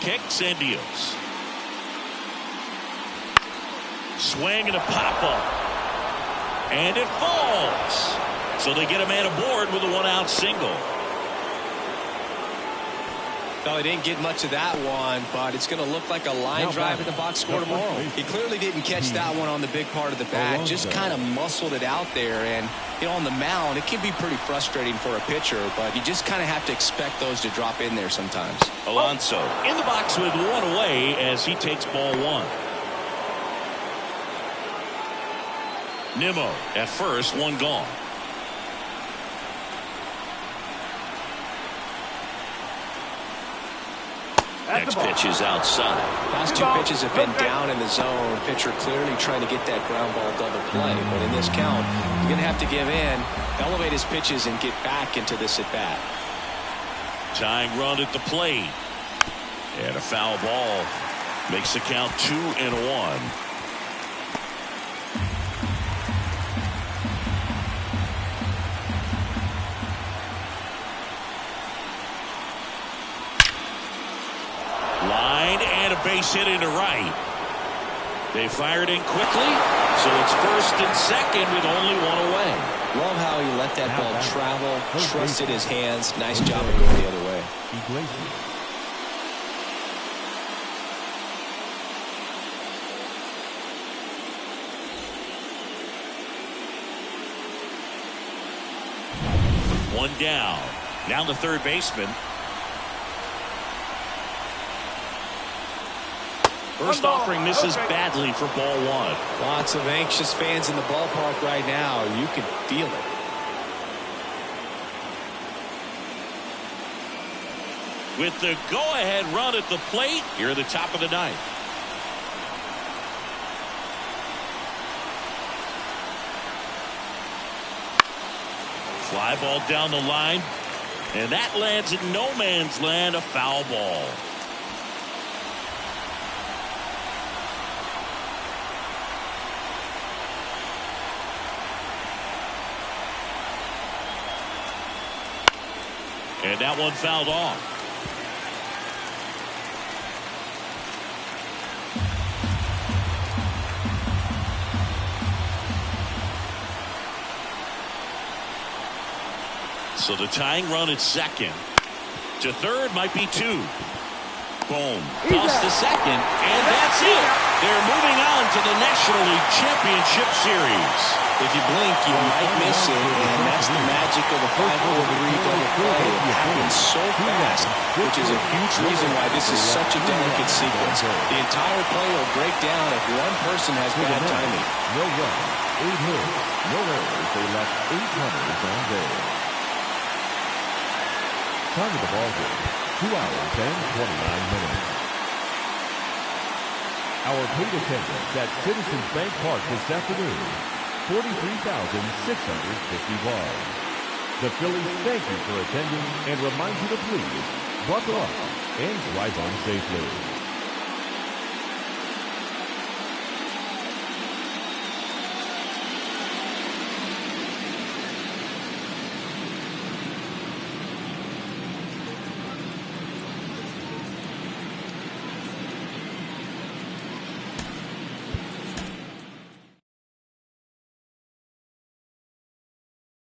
Kicks and deals. Swing and a pop-up. And it falls. So they get a man aboard with a 1-out single. Well, he didn't get much of that one, but it's going to look like a line drive in the box score tomorrow. He clearly didn't catch that one on the big part of the bat. Just kind of muscled it out there. And, you know, on the mound, it can be pretty frustrating for a pitcher, but you just kind of have to expect those to drop in there sometimes. Alonso in the box with 1 away as he takes ball 1. Nimmo at first, 1 gone. Next pitch is outside. Last 2 pitches have been down in the zone. Pitcher clearly trying to get that ground ball double play. But in this count, you're going to have to give in, elevate his pitches, and get back into this at bat. Tying run at the plate. And a foul ball. Makes the count 2-1. Line and a base hit into right. They fired in quickly, so it's first and second with only 1 away. Love how he let that ball travel, trusted his hands. Nice job of going the other way. One down. Now the third baseman. First offering misses badly for ball 1. Lots of anxious fans in the ballpark right now. You can feel it. With the go-ahead run at the plate, here at the top of the ninth. Fly ball down the line, and that lands in no man's land, a foul ball. And that one fouled off. So the tying run at second. To third might be 2. Boom. Toss to second. And that's it. They're moving on to the National League Championship Series. If you blink, you might miss it, and that's the magic of the 5-4-3 double play. It happens so fast, which is a huge reason why this is such a delicate sequence. The entire play will break down if one person has bad timing. No runs, 8 hits, no errors. They left 8 runners on base. Time of the ball game, 2 hours and 29 minutes. Our paid attendance at Citizens Bank Park this afternoon, 43,651. The Phillies thank you for attending and remind you to please buckle up and drive on safely.